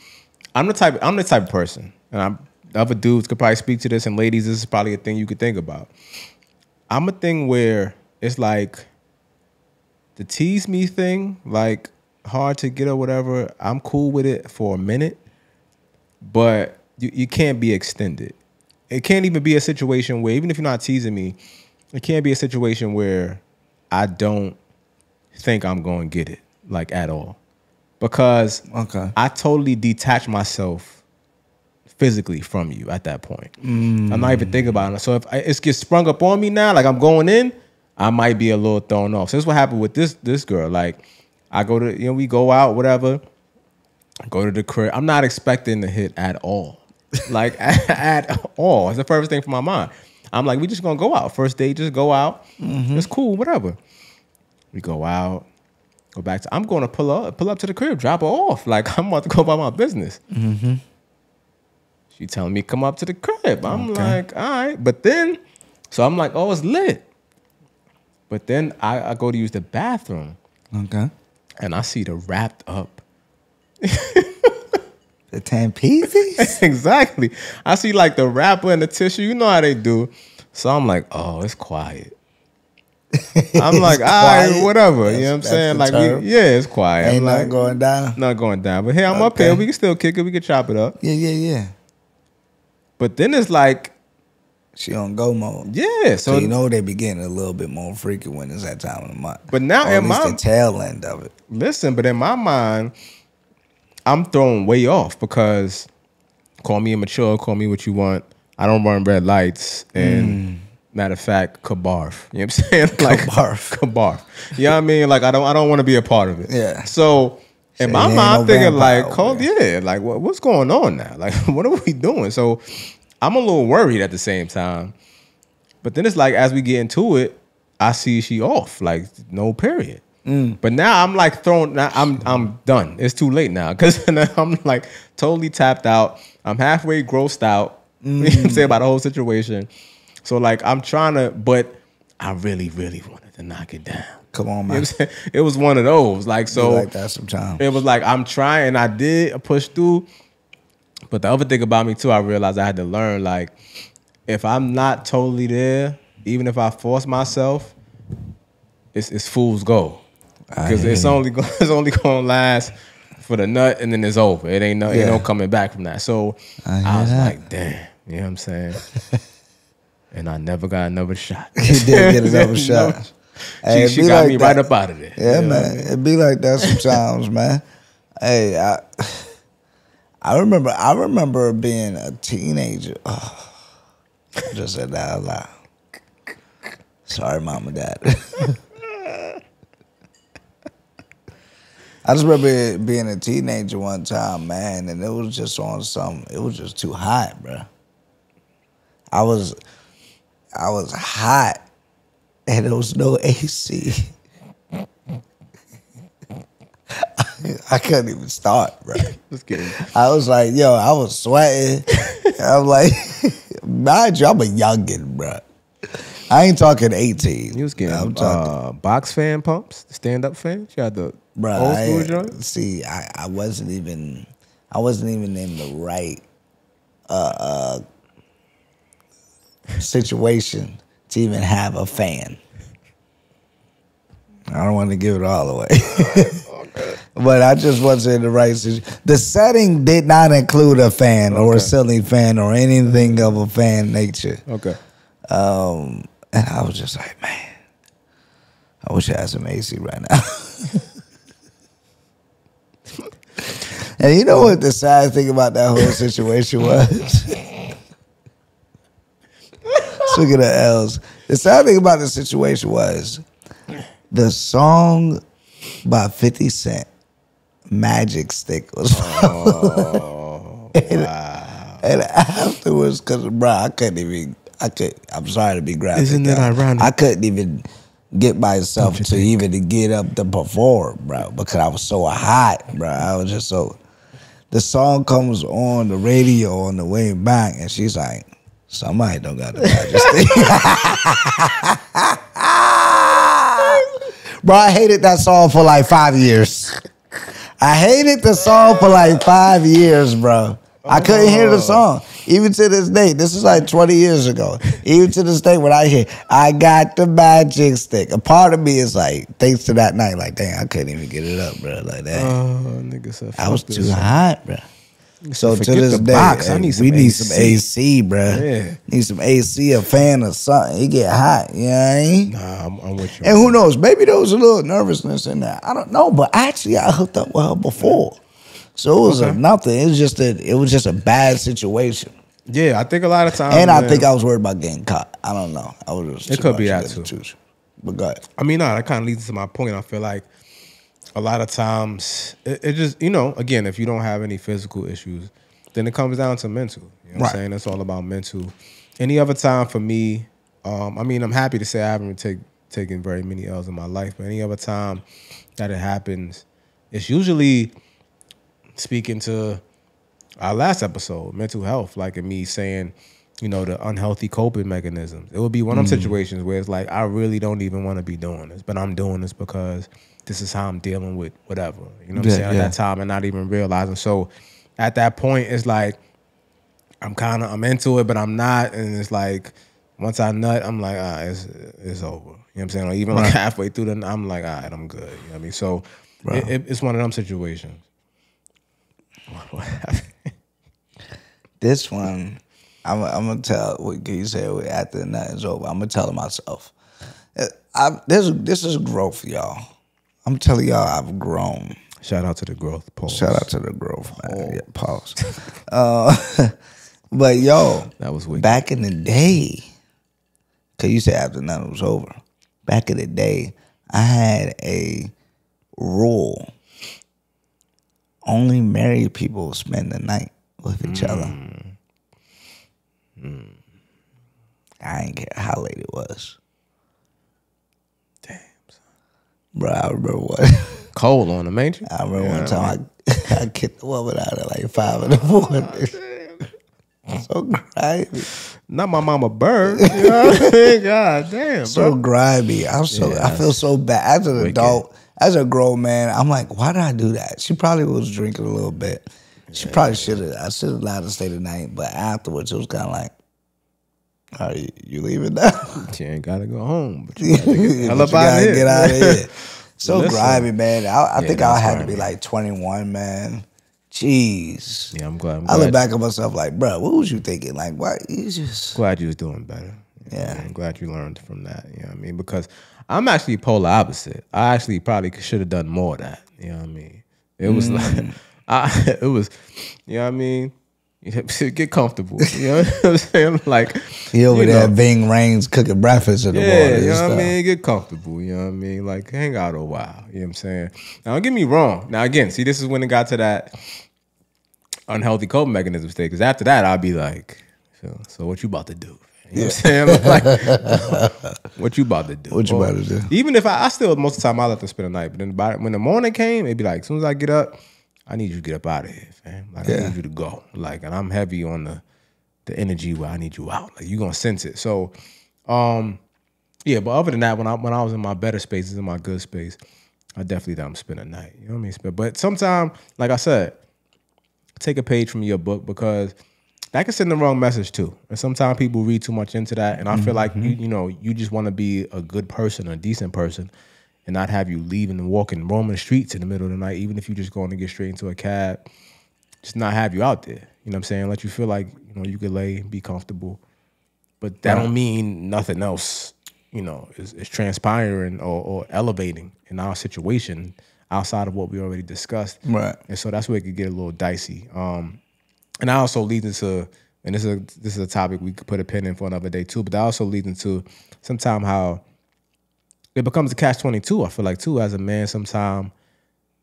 I'm the type of person, and other dudes could probably speak to this, and ladies, this is probably a thing you could think about. I'm a thing where it's like the tease me thing, like hard to get or whatever. I'm cool with it for a minute, but you can't be extended. It can't even be a situation where, even if you're not teasing me, it can't be a situation where I don't think I'm going to get it, like, at all. Because I totally detach myself physically from you at that point. I'm not even thinking about it. So if it gets sprung up on me now, like I'm going in, I might be a little thrown off. So this is what happened with this girl. Like, I go to, we go out, whatever, go to the crib. I'm not expecting to hit at all. Like, at all. It's the first thing from my mind. I'm like, we just gonna go out. First date, just go out. It's cool, whatever. We go out, go back to, I'm gonna pull up to the crib, drop her off. Like, I'm about to go about my business. She telling me come up to the crib. I'm like, all right. But then, so I'm like, oh, it's lit. But then I go to use the bathroom. Okay. And I see the wrapped up. The 10 pieces? Exactly. I see like the wrapper and the tissue. You know how they do. So I'm like, oh, it's quiet. I'm like, all right, whatever. You know what I'm saying? Like, it's quiet. Ain't I'm nothing like, going down. not going down. But hey, I'm up here. We can still kick it. We can chop it up. Yeah. But then it's like, she on go mode. yeah. So you know they be getting a little bit more freaky when it's that time of the month. But now or in at least my the tail end of it. Listen, but in my mind, I'm thrown way off, because call me immature, call me what you want. I don't run red lights, and matter of fact, kabarf. You know what I'm saying? Like, kabarf. You know what I mean? Like, I don't want to be a part of it. Yeah. So in my mind, I'm no thinking like, vampire like what's going on now? Like, what are we doing? So I'm a little worried at the same time. But then it's like, as we get into it, I see she off, like, no period. But now I'm like thrown. Now I'm done. It's too late now, because I'm like totally tapped out. I'm halfway grossed out. You know what I'm saying, about the whole situation. So like, I'm trying to, but I really, really wanted to knock it down. Come on, man. You know what I'm saying? It was one of those. Like, so like that sometimes. It was like, I'm trying. I did push through. But the other thing about me too, I realized I had to learn, like, if I'm not totally there, even if I force myself, it's fool's gold. Because it's only gonna last for the nut, and then it's over. It ain't no coming back from that. So I was like, damn, you know what I'm saying? And I never got another shot. You did get another shot. Hey, she got me right up out of there. Yeah, man. It be like that sometimes, man. Hey, I remember being a teenager. Oh, I just said that out loud. Sorry, mom and dad. I just remember being a teenager one time, man, and it was just on some. It was just too hot, bro. I was hot, and there was no AC. I couldn't even start, bro. Just kidding. I was like, yo, I was sweating. I'm like, mind you, I'm a youngin', bro. I ain't talking 18. You was getting I'm talking, box fan pumps, the stand-up fans. You had the bro. old school joint. See, I wasn't even in the right situation to even have a fan. I don't want to give it all away. But I just wasn't in the right situation. The setting did not include a fan or a ceiling fan or anything of a fan nature. Okay. And I was just like, man, I wish I had some AC right now. And you know what the sad thing about that whole situation was? Speaking of L's, the sad thing about the situation was the song by 50 Cent, Magic Stick, was Oh, wow. and afterwards, because, bro, I'm sorry to be graphic. Isn't it ironic? I couldn't even get myself to even get up to perform, bro, because I was so hot, bro. I was just so... The song comes on the radio on the way back, and she's like, somebody don't got the Magic Stick. Bro, I hated that song for like 5 years. I hated the song for like 5 years, bro. I couldn't hear the song. Even to this day, this is like 20 years ago. Even to this day, when I hear, I got the Magic Stick, a part of me is like, thanks to that night, like, dang, I couldn't even get it up, bro. Like that. Nigga said, I was too hot, bro. So to forget this the day, box. I need we some need AC. some AC, bro. Yeah. Need some AC, a fan or something. It get hot, you know what I mean? Nah, I'm with you. And who knows? Maybe there was a little nervousness in there. I don't know, but actually, I hooked up with her before, so it was nothing. It was just a bad situation. Yeah, I think a lot of times. And I think I was worried about getting caught. I don't know. I was just It could be that too. But go ahead. I mean, no, that kind of leads to my point. I feel like a lot of times it just, again, if you don't have any physical issues, then it comes down to mental. You know what I'm saying? It's all about mental. Any other time for me, I mean, I'm happy to say I haven't taken very many L's in my life, but any other time that it happens, it's usually speaking to our last episode, mental health, like in me saying, the unhealthy coping mechanisms. It would be one of them situations where it's like, I really don't even want to be doing this, but I'm doing this because this is how I'm dealing with whatever. You know what I'm saying? At that time and not even realizing. So at that point, it's like, I'm into it, but I'm not. And it's like, once I nut, I'm like, it's over. You know what I'm saying? Or even like halfway through, I'm like, all right, I'm good. You know what I mean? So it's one of them situations. What happened? This one, I'm gonna tell. What can you say after the night is over? I'm gonna tell myself. This is growth, y'all. I'm telling y'all, I've grown. Shout out to the growth. Pause. Shout out to the growth, man. Yeah, pause. But yo, that was wicked. Back in the day, cause you said after the night was over. Back in the day, I had a rule. Only married people spend the night with each other. I ain't care how late it was. Damn, son. Bro, I remember what. Cold on them, ain't you? I remember one time I kicked the woman out at like 5 in the morning. So grimy. Not my mama bird. You know what I mean? God damn, so bro. grimy. I feel so bad. As an adult, as a grown man, I'm like, why did I do that? She probably was drinking a little bit. She probably should have. I should have allowed her to stay the night. But afterwards, it was kind of like, are you leaving now? She ain't got to go home. But you gotta get out of here. So listen, grimy, man. I think I had to be like 21, man. Jeez. Yeah, I'm glad. I look back at myself like, bro, what was you thinking? Like, why? You just... Glad you was doing better. Yeah. I'm glad you learned from that. You know what I mean? Because I'm actually polar opposite. I actually probably should have done more of that. You know what I mean? It was like, it was, you know what I mean? Get comfortable. You know what I'm saying? Like, he over there at Bing Rain's cooking breakfast in the morning. You know what I mean? Get comfortable. You know what I mean? Like, hang out a while. You know what I'm saying? Now, don't get me wrong. Now, again, see, this is when it got to that unhealthy coping mechanism state. Because after that, I'll be like, so what you about to do? You know what I'm saying? Like, what you about to do? What you about to do? Even if I still, most of the time, I let them spend the night. But then when the morning came, it'd be like, as soon as I get up, I need you to get up out of here, fam. Like, I need you to go. Like, and I'm heavy on the energy where I need you out. Like, you gonna sense it. So, yeah, but other than that, when I was in my better spaces, in my good space, I definitely don't spend a night. You know what I mean? But sometimes, like I said, take a page from your book, because that can send the wrong message too. And sometimes people read too much into that. And I feel like you just want to be a good person, a decent person, and not have you leaving and walking, roaming the streets in the middle of the night, even if you're just going to get straight into a cab, just not have you out there. You know what I'm saying? Let you feel like, you could lay, be comfortable. But that don't mean nothing else, is transpiring or elevating in our situation outside of what we already discussed. Right. And so that's where it could get a little dicey. And that also leads into, and this is a topic we could put a pin in for another day too, but that also leads into sometimes how it becomes a catch-22, I feel like, too, as a man. Sometimes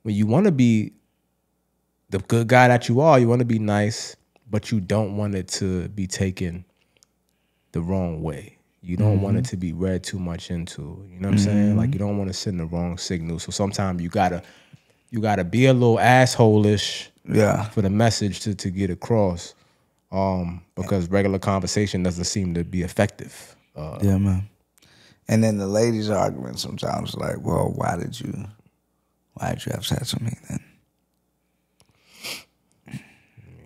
when you want to be the good guy that you are, you want to be nice, but you don't want it to be taken the wrong way. You don't want it to be read too much into. You know what I'm saying? Like, you don't want to send the wrong signal. So sometimes you gotta be a little asshole-ish for the message to get across, because regular conversation doesn't seem to be effective. Yeah, man. And then the ladies' argument sometimes, like, well, why did you have sex with me then?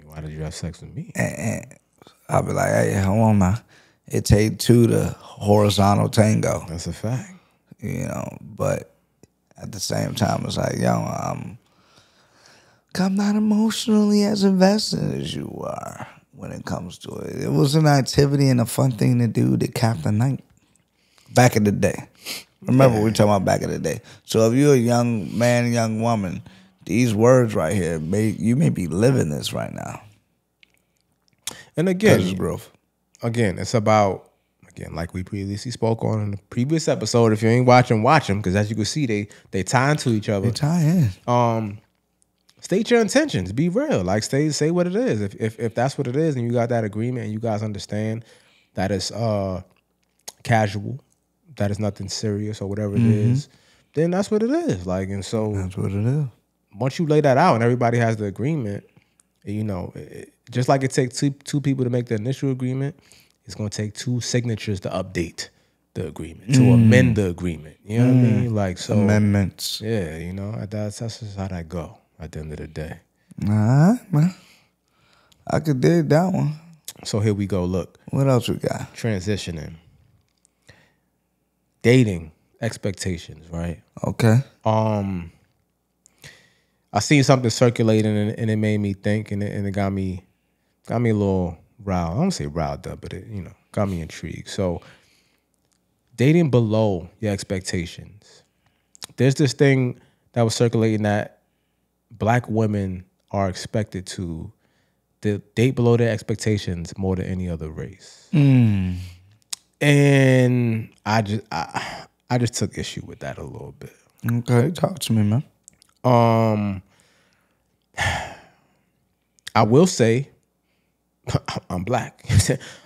Why did you have sex with me? And I'll be like, hey, hold on now. It take two to horizontal tango. That's a fact. But at the same time, it's like, yo, I'm not emotionally as invested as you are when it comes to it. It was an activity and a fun thing to do to cap the night. Back in the day. Remember, we're talking about back in the day. So if you're a young man, young woman, these words right here, you may be living this right now. And again, growth. Again, it's about, like we previously spoke on in the previous episode. If you ain't watching, watch them, because as you can see, they tie into each other. They tie in. State your intentions. Be real. Like, say what it is. If that's what it is, and you got that agreement, and you guys understand that it's casual, that is nothing serious or whatever it is, then that's what it is. Like, and so that's what it is. Once you lay that out and everybody has the agreement, just like it takes two people to make the initial agreement, it's going to take two signatures to update the agreement, to amend the agreement. You know what I mean? Like, so amendments. Yeah, that's just how that go at the end of the day. All right, man. I could dig that one. So here we go. Look. What else we got? Transitioning. Dating expectations, right? Okay. I seen something circulating and it made me think, and it got me a little riled. I don't say riled up, but it got me intrigued. So, dating below your expectations. There's this thing that was circulating that Black women are expected to date below their expectations more than any other race. And I just took issue with that a little bit. Okay, talk to me, man. I will say I'm Black.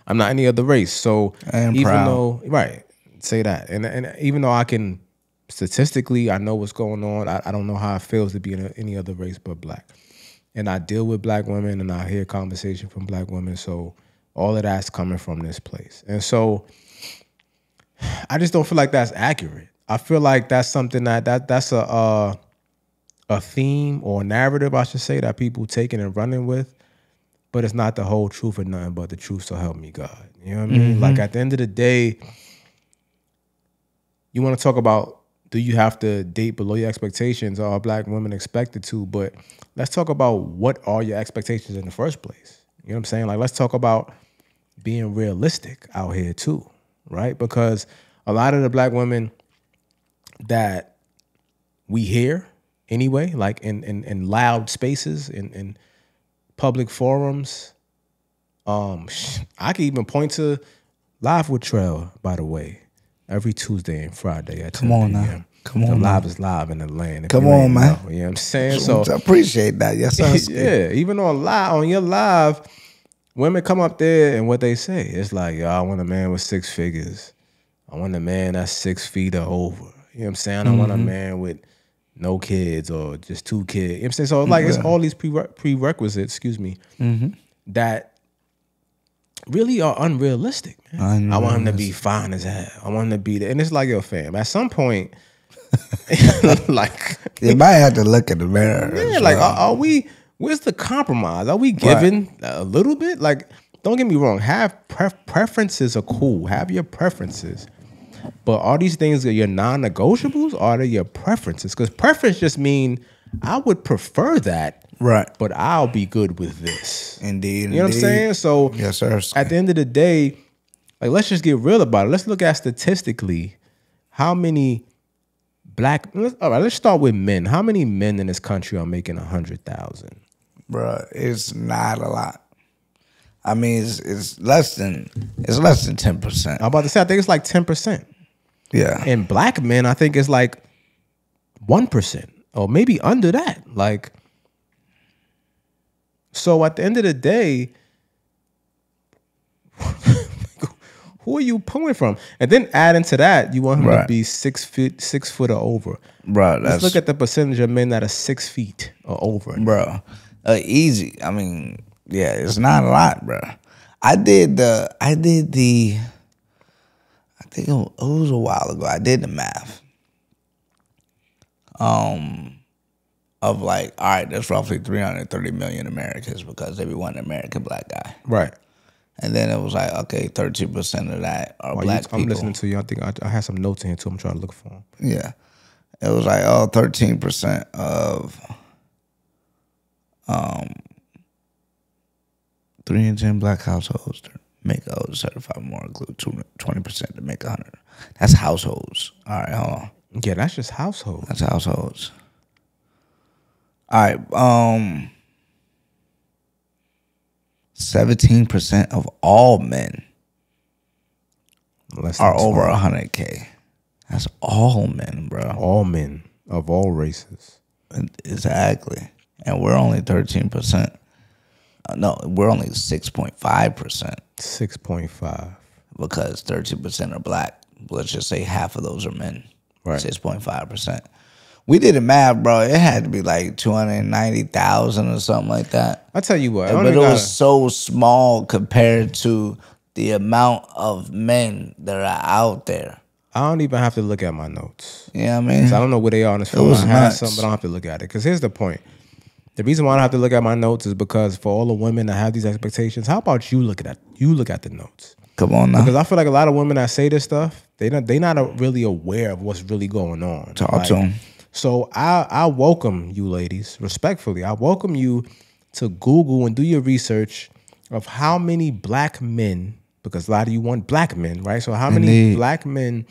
I'm not any other race. So even proud. though, right, say that. And even though I can statistically, I know what's going on, I don't know how it feels to be in any other race but Black. And I deal with Black women and I hear conversation from Black women. So all of that's coming from this place. And so I just don't feel like that's accurate. I feel like that's something that's a theme or a narrative, I should say, that people taking and running with, but it's not the whole truth or nothing but the truth, so help me God. You know what I mean? Like, at the end of the day, you want to talk about, do you have to date below your expectations? Are Black women expected to? But let's talk about, what are your expectations in the first place? You know what I'm saying? Like, let's talk about being realistic out here too, right? Because a lot of the Black women that we hear anyway, like in loud spaces, in public forums, I could even point to Live with Trell, by the way, every Tuesday and Friday at 10 p.m. Come on, Live is live in the land. Come on, man. Know, you know what I'm saying? So I appreciate that. Yes, yeah, even on your live, women come up there and what they say, it's like, yo, I want a man with 6 figures. I want a man that's 6 feet or over. You know what I'm saying? I don't want a man with no kids or just 2 kids. You know what I'm saying? So like it's all these prerequisites, that really are unrealistic, man. I want him to be fine as hell. I want him to be there. And it's like, yo, fam, at some point, like you might have to look in the mirror. Yeah, like are we, where's the compromise? Are we giving a little bit? Like, don't get me wrong, have preferences are cool. Have your preferences. But are these things your non-negotiables or are they your preferences? Because preference just mean I would prefer that, right? But I'll be good with this. Indeed, you know what I'm saying? So yes, sir. At the end of the day, like let's just get real about it. Let's look at statistically how many all right, let's start with men. How many men in this country are making 100,000? Bro, it's not a lot. I mean, it's less than 10%. I'm about to say, I think it's like 10%. Yeah. And black men, I think it's like 1% or maybe under that. Like, so at the end of the day, who are you pulling from? And then add into that, you want him to be 6 foot or over. Bro, let's look at the percentage of men that are 6 feet or over. Bro, easy. I mean, yeah, it's not a lot, bro. I think it was a while ago. I did the math. Of like, all right, there's roughly 330 million Americans because every one American black guy. Right. And then it was like, okay, 13% of that are black people. I'm listening to you. I think I had some notes in here too. I'm trying to look for them. Yeah. It was like, 13% of 3 in 10 black households make certified more, include 20% to make 100. That's households. All right, hold on. Yeah, that's just households. That's households. All right, 17% of all men are over 100K. That's all men, bro. All men of all races. Exactly. And we're only 13%. No, we're only 6.5%. 6.5. Because 13% are black. Let's just say half of those are men. Right. 6.5%. We did the math, bro. It had to be like 290,000 or something like that. I tell you what, but it was so small compared to the amount of men that are out there. I don't even have to look at my notes. Yeah, I mean, I don't know where they are on this phone. I have some, but I don't have to look at it. Because here's the point. The reason why I don't have to look at my notes is because for all the women that have these expectations, how about you look at the notes? Come on now. Because I feel like a lot of women that say this stuff, they not really aware of what's really going on. Talk to them. So I welcome you ladies, respectfully. I welcome you to Google and do your research of how many black men, because a lot of you want black men, right? So how many black men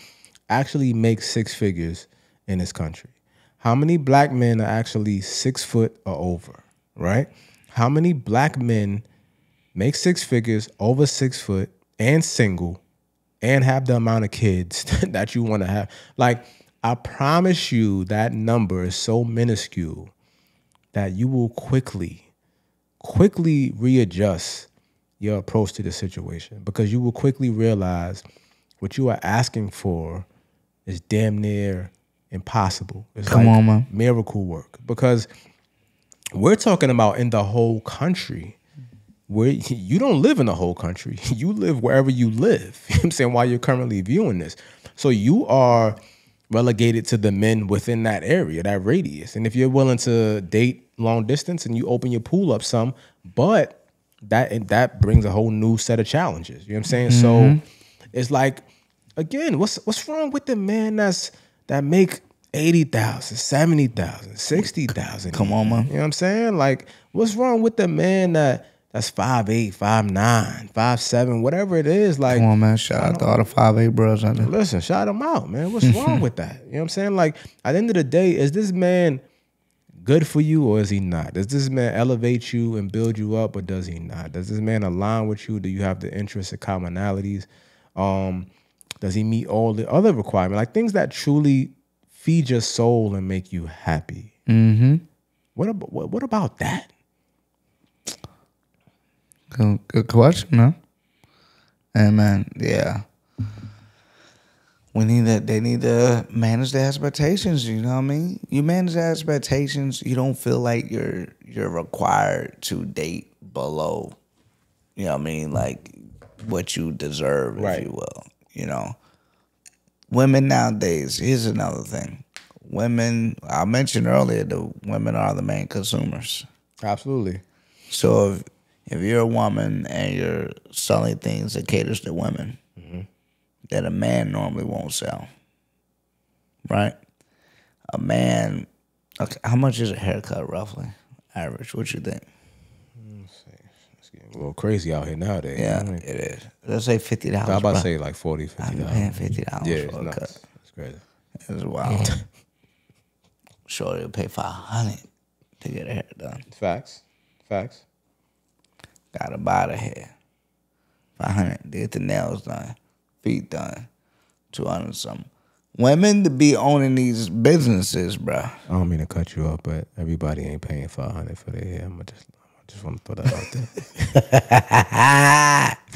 actually make 6 figures in this country? How many black men are actually 6 foot or over, right? How many black men make 6 figures, over 6 foot, and single, and have the amount of kids that you want to have? Like, I promise you that number is so minuscule that you will quickly readjust your approach to the situation, because you will quickly realize what you are asking for is damn near impossible. It's Come on, man. Miracle work, because we're talking about in the whole country. Where you don't live in the whole country. You live wherever you live. You know what I'm saying? While you're currently viewing this. So you are relegated to the men within that area, that radius. And if you're willing to date long distance and you open your pool up some, but that brings a whole new set of challenges. You know what I'm saying? So it's like, again, what's wrong with the men that make 80,000, 70,000, 60,000? Come on, man. You know what I'm saying? Like, what's wrong with the man that's 5'8", 5'9", 5'7", whatever it is? Like, come on, man. Shout out to all the 5'8" bros out there. Listen, shout them out, man. What's wrong with that? You know what I'm saying? Like, at the end of the day, is this man good for you or is he not? Does this man elevate you and build you up or does he not? Does this man align with you? Do you have the interests and commonalities? Does he meet all the other requirements? Like, things that truly feed your soul and make you happy. Mm-hmm. What about that? Good question, man. And man, yeah. They need to manage their expectations, you know what I mean? You manage their expectations, you don't feel like you're required to date below, you know what I mean, like what you deserve, if you will, you know. Women nowadays, here's another thing. Women, I mentioned earlier, the women are the main consumers. Absolutely. So if you're a woman and you're selling things that caters to women, that a man normally won't sell, right? A man, okay, how much is a haircut roughly, average? What you think? Let's see. It's getting a little crazy out here nowadays. Yeah, it is. Let's say $50. I was about to say like $40, $50. I'm paying $50 yeah, for a cut. It's crazy. It's wild. Sure, you'll pay $500 to get a hair done. Facts. Gotta buy the hair. $500 to get the nails done. Feet done, 200 something. Women to be owning these businesses, bro. I don't mean to cut you off, but everybody ain't paying $500 for their hair. I just want to throw that out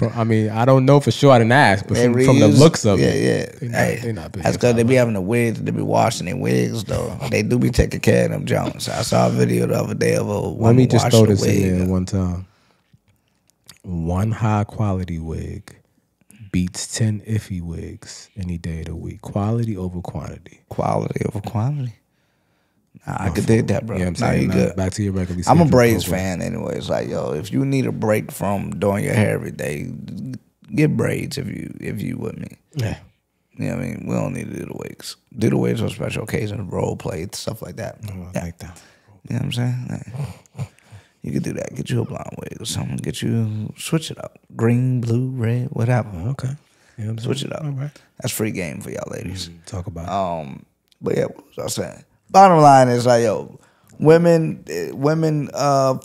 there. I mean, I don't know for sure. I didn't ask, but from the looks of it, they're not that's because they be having the wigs. They be washing their wigs, though. They do be taking care of them Jones. I saw a video the other day of a woman. Let me just throw this in there one time. One high quality wig beats 10 iffy wigs any day of the week. Quality over quantity. Quality over quantity. Nah, I could dig that, bro. Yeah, I'm saying, good. Back to your regularly. I'm a braids fan anyway. It's like, yo, if you need a break from doing your hair every day, get braids if you with me. Yeah. You know what I mean? We don't need to do the wigs. Do the wigs on special occasions, role play, stuff like that. I like that. You know what I'm saying? Like, you could do that. Get you a blonde wig or something. Switch it up. Green, blue, red, whatever. Okay. Yeah, switch it up. All right. That's free game for y'all ladies. Talk about it. But yeah, what was I saying? Bottom line is like, yo, women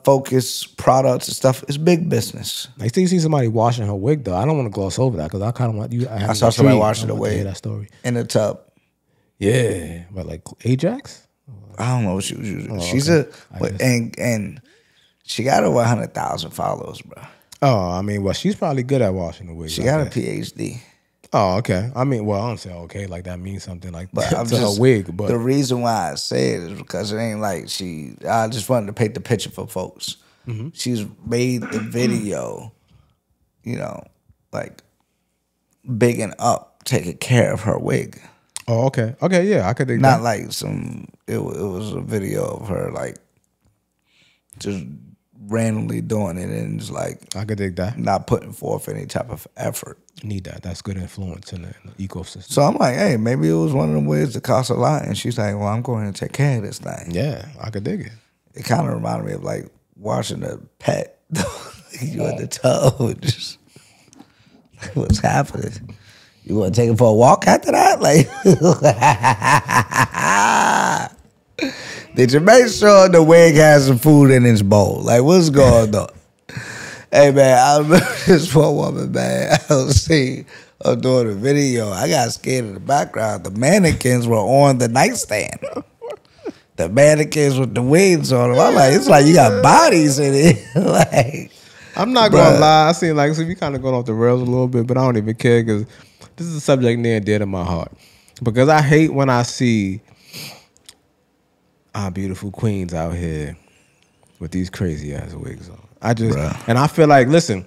focus products and stuff. It's big business. I still see somebody washing her wig though. I don't want to gloss over that because I kind of want you. I saw somebody washing the wig. That story In the tub. Yeah, but like Ajax. I don't know what she was using. She's and she got over 100,000 followers, bro. Oh, I mean, well, she's probably good at washing the wig. She got a PhD. Oh, okay. I mean, well, I don't say okay, like that means something like but to her wig. But the reason why I say it is because it ain't like I just wanted to paint the picture for folks. She's made the video, you know, like bigging up, taking care of her wig. Oh, okay. Okay, yeah, I could dig Not that. like it was a video of her like just randomly doing it and it's like I could dig that. Not putting forth any type of effort. Need that. That's good influence in the ecosystem. So I'm like, hey, maybe it was one of them wigs that cost a lot. And she's like, well, I'm going to take care of this thing. Yeah, I could dig it. It kind of reminded me of like watching a pet. You in the tub, just what's happening? You want to take it for a walk after that? Like, did you make sure the wig has some food in its bowl? Like, what's going on? Hey, man, I remember this one woman, man. I was seeing her doing a video. I got scared in the background. The mannequins were on the nightstand. The mannequins with the wigs on them. I'm like, it's like you got bodies in it. Like, I'm not gonna lie. I seem like so we kind of going off the rails a little bit, but I don't even care because this is a subject near and dear to my heart. Because I hate when I see our beautiful queens out here with these crazy ass wigs on. And I feel like, listen,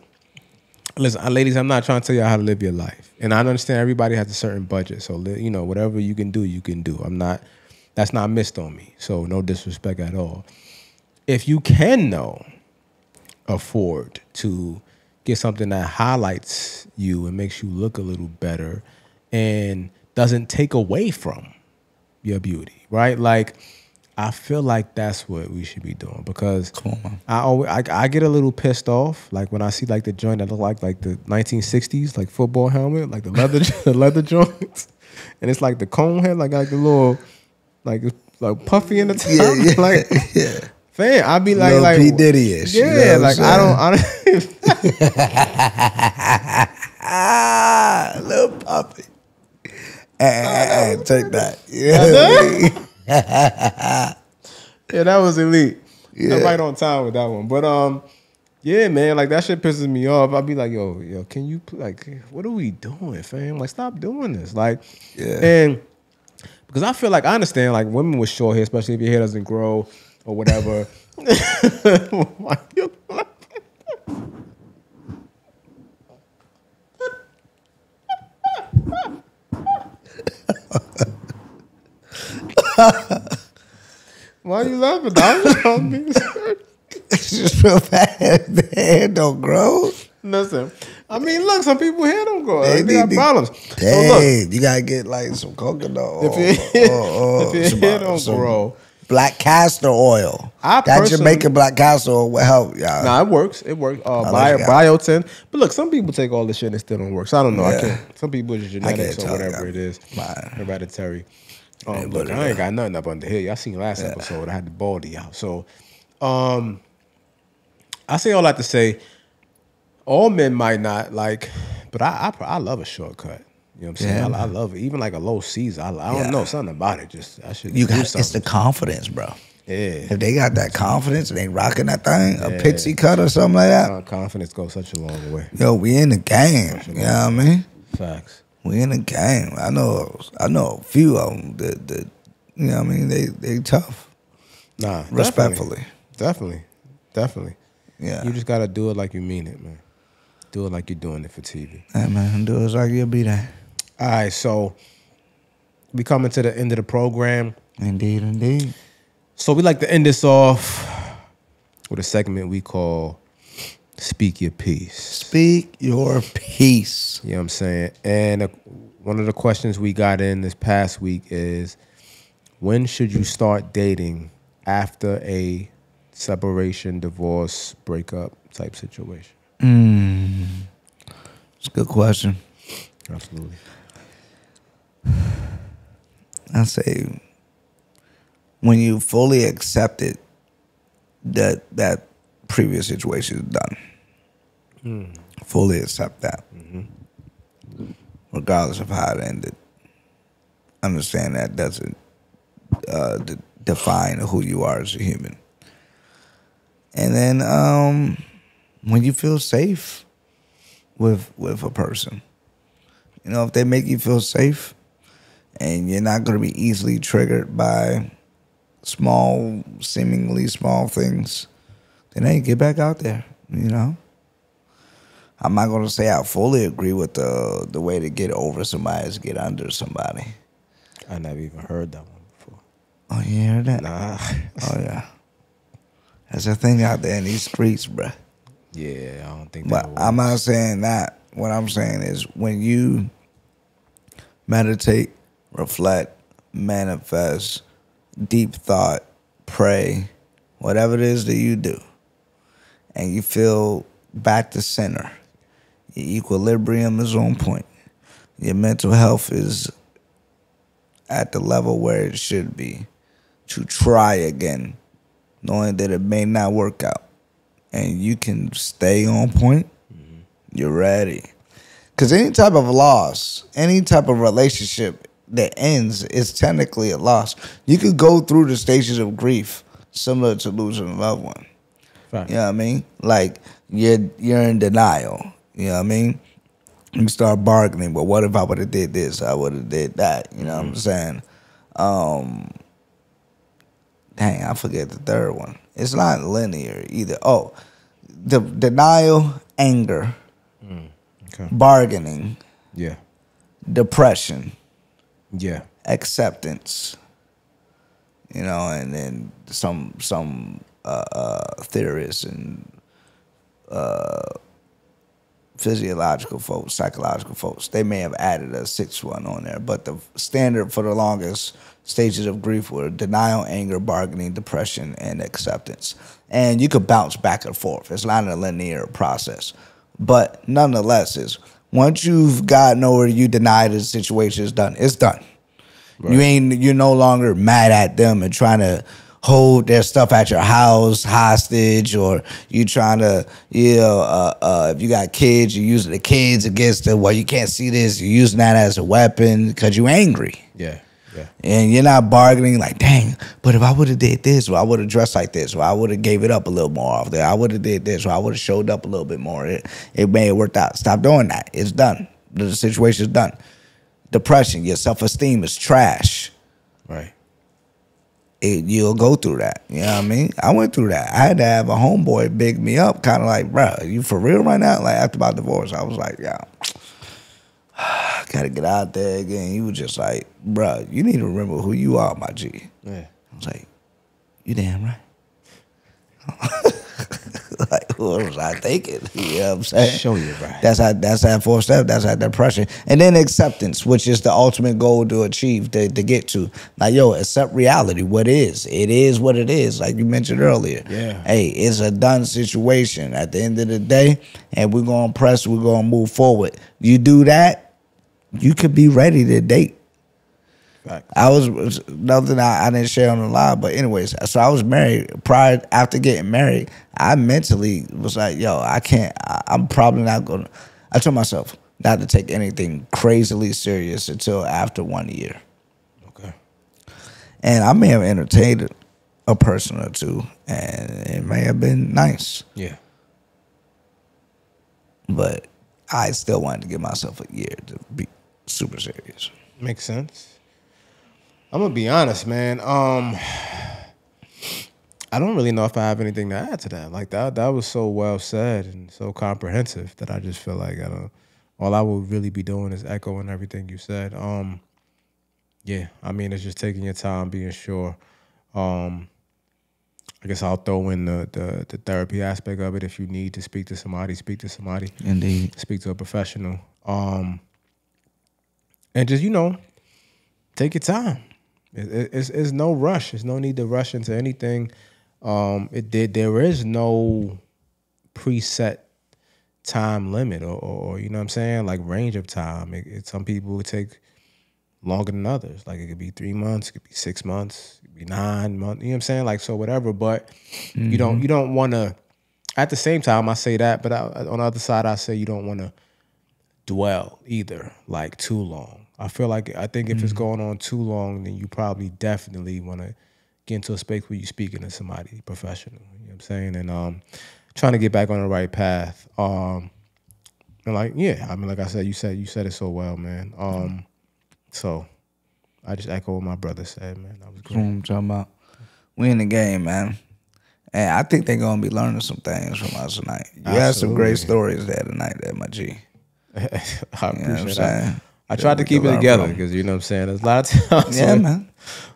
ladies, I'm not trying to tell you how to live your life. And I understand everybody has a certain budget. So, you know, whatever you can do, you can do. That's not missed on me. So no disrespect at all. If you can, though, afford to get something that highlights you and makes you look a little better and doesn't take away from your beauty, right? Like, I feel like that's what we should be doing because I get a little pissed off like when I see like the joint that look like the 1960s like football helmet, like the leather joints, and it's like the cone head, like the little like puffy in the top, Fam, I be like P. Diddy-ish. Yeah, like I don't little puppy. Take that. Yeah. Yeah, that was elite. Yeah. I'm right on time with that one. But Yeah, man, like that shit pisses me off. I'll be like, yo, can you like, what are we doing, fam? Like, stop doing this. Like, Yeah. and because I feel like I understand, like, women with short hair, especially if your hair doesn't grow or whatever. Why you Why you laughing, dog? It's just real bad. The hair don't grow. Listen, I mean, look, some people hair don't grow. They They got need to- problems. Hey, So look, you gotta get like some coconut oil. if your hair don't grow, black castor oil. I That personally- Jamaican black castor oil will help y'all. nah, it works. It works. like that. Biotin. But look, some people take all this shit and it still don't work. So I don't know. I Yeah. can't. Some people it's genetics or tell whatever you. it is. Mine. Hereditary. but Look, I ain't got nothing up under here. Y'all seen last episode. I had the baldy out. So, I say all that to say, all men might not like, but I love a shortcut. You know what I'm saying? Yeah. I love it. Even like a low Caesar. I don't Yeah. know something about it. Just I should You do got it's something. the confidence, bro. Yeah. If they got that confidence and they rocking that thing, a pixie cut or something like that, Confidence goes such a long way. yo, we in the game. You know what I mean? Facts. We in the game. I know a few of them that you know what I mean? They tough. Nah, Respectfully. Definitely. Yeah. You just gotta do it like you mean it, man. Do it like you're doing it for TV. Hey man, do it like you'll be there. All right, so we coming to the end of the program. Indeed. So we like to end this off with a segment we call Speak Your Piece. Speak your piece. You know what I'm saying? And one of the questions we got in this past week is, when should you start dating after a separation, divorce, breakup type situation? It's a good question. Absolutely. I say when you fully accepted that previous situation is done. Fully accept that. Regardless of how it ended. Understand that doesn't define who you are as a human. And then when you feel safe with a person. You know, if they make you feel safe and you're not going to be easily triggered by seemingly small things, then hey, get back out there, you know? I'm not going to say I fully agree with the way to get over somebody is get under somebody. I never even heard that one before. Oh, you hear that? Nah. Oh, yeah. There's a thing out there in these streets, bruh. Yeah, I don't think that But works. I'm not saying that. What I'm saying is when you meditate, reflect, manifest, deep thought, pray, whatever it is that you do, and you feel back to center, your equilibrium is on point, your mental health is at the level where it should be, to try again, knowing that it may not work out, and you can stay on point, you're ready. Because any type of loss, any type of relationship that ends is technically a loss. You could go through the stages of grief similar to losing a loved one. Fact. You know what I mean? Like, you're in denial. You know what I mean? You start bargaining, but what if I would have did this? I would have did that. You know what I'm saying? Dang, I forget the third one. It's not linear either. Oh, the denial, anger, Okay. bargaining, Yeah. depression, Yeah. acceptance. You know, and then some theorists and physiological folks, psychological folks, they may have added a sixth one on there, but the standard for the longest stages of grief were denial, anger, bargaining, depression, and acceptance. And you could bounce back and forth. It's not a linear process. But nonetheless, is once you've gotten over, you deny the situation is done. It's done. Right. You're no longer mad at them and trying to hold their stuff at your house hostage, or you trying to, if you got kids, you're using the kids against them. Well, you can't see this. You're using that as a weapon because you're angry. Yeah. Yeah. And you're not bargaining like, dang, but if I would have did this, or I would have dressed like this, or I would have gave it up a little more off there, I would have did this, or I would have showed up a little bit more. It may have worked out. Stop doing that. It's done. The situation's done. Depression, your self-esteem is trash. Right. You'll go through that. You know what I mean? I went through that. I had to have a homeboy big me up, kind of like, bro, you for real right now? Like, after my divorce, I was like, yeah, I gotta get out there again. He was just like, bro, you need to remember who you are, my G. Yeah. I was like, you damn right. Like, what was I thinking? You know what I'm saying? Show you right. That's that 4 step. That's that depression. And then acceptance, which is the ultimate goal to achieve, to get to. Like, yo, accept reality, what is. It is what it is, like you mentioned earlier. Yeah. Hey, it's a done situation at the end of the day, and we're going to press, we're going to move forward. You do that, you could be ready to date. Right. I was nothing I didn't share on the live, but anyways, so I was married. After getting married, I mentally was like, yo, I can't. I'm probably not gonna. I told myself not to take anything crazily serious until after 1 year. Okay. And I may have entertained a person or two, and it may have been nice. Yeah. But I still wanted to give myself a year to be super serious. Makes sense. I'm gonna be honest, man. I don't really know if I have anything to add to that. Like that was so well said and so comprehensive that I just feel like all I will really be doing is echoing everything you said. Yeah, I mean it's just taking your time, being sure. I guess I'll throw in the therapy aspect of it. If you need to speak to somebody, speak to somebody. Indeed. Speak to a professional. And just take your time. It's no rush. There's no need to rush into anything. There is no preset time limit or you know what I'm saying, like range of time. Some people would take longer than others. Like it could be 3 months, it could be 6 months, it could be 9 months. You know what I'm saying? Like so whatever. But you don't want to. At the same time, I say that, but on the other side, I say you don't want to dwell either, like too long. I think if it's going on too long, then you probably definitely want to get into a space where you're speaking to somebody professional. You know what I'm saying? And trying to get back on the right path. And like, yeah, I mean, like I said, you said it so well, man. So I just echo what my brother said, man. That was great. That's what I'm talking about. We in the game, man. And I think they're gonna be learning some things from us tonight. You had some great stories there tonight, there, my G. I appreciate that. I Yeah, tried to keep it together because, you know what I'm saying, there's a lot of times. Yeah, man.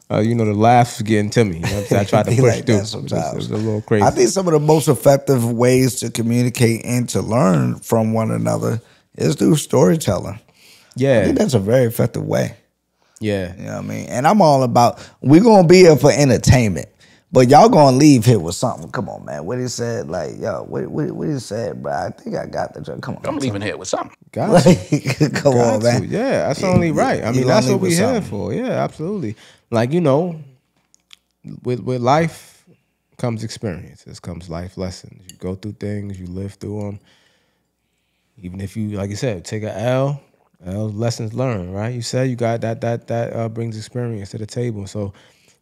The laughs getting to me. You know what I'm saying? I tried to push like through. that sometimes. It was a little crazy. I think some of the most effective ways to communicate and to learn from one another is through storytelling. Yeah. I think that's a very effective way. Yeah. You know what I mean? And I'm all about, we're going to be here for entertainment. But y'all gonna leave here with something. Come on, man. What he said, like, yo, what he said, bro. I think I got the joke. Come on. I'm leaving here with something. Got you. Come on, man. Yeah, that's only right. I mean, that's what we here for. Yeah, absolutely. Like, with life comes experiences, comes life lessons. You go through things, you live through them. Even if you, like you said, take a L, lessons learned, right? You said you got that brings experience to the table. So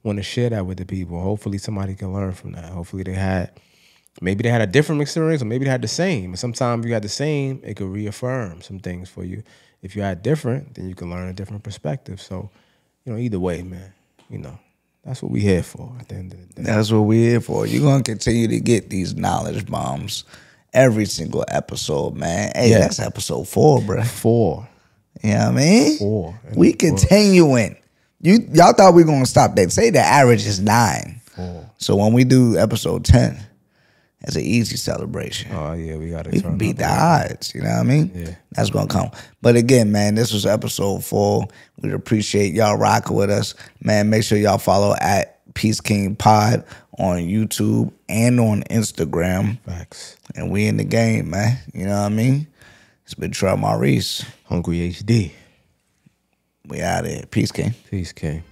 want to share that with the people. Hopefully somebody can learn from that. Hopefully maybe they had a different experience or maybe they had the same. And sometimes if you had the same, it could reaffirm some things for you. If you had different, then you can learn a different perspective. So, either way, man, that's what we here for at the end of the day. That's what we here for. You're going to continue to get these knowledge bombs every single episode, man. Hey, that's episode 4, bro. 4. You know what I mean? 4. We continuing. Y'all thought we were going to stop that. Say the average is 9. 4. So when we do episode 10, it's an easy celebration. Oh, yeah, we got to can beat the odds, you know what I mean? Yeah. That's going to come. But again, man, this was episode 4. We appreciate y'all rocking with us. Man, make sure y'all follow at Peace King Pod on YouTube and on Instagram. Facts. And we in the game, man. You know what I mean? It's been Trell Maurice. Hungry HD. We out of here. Peace, King. Peace, King.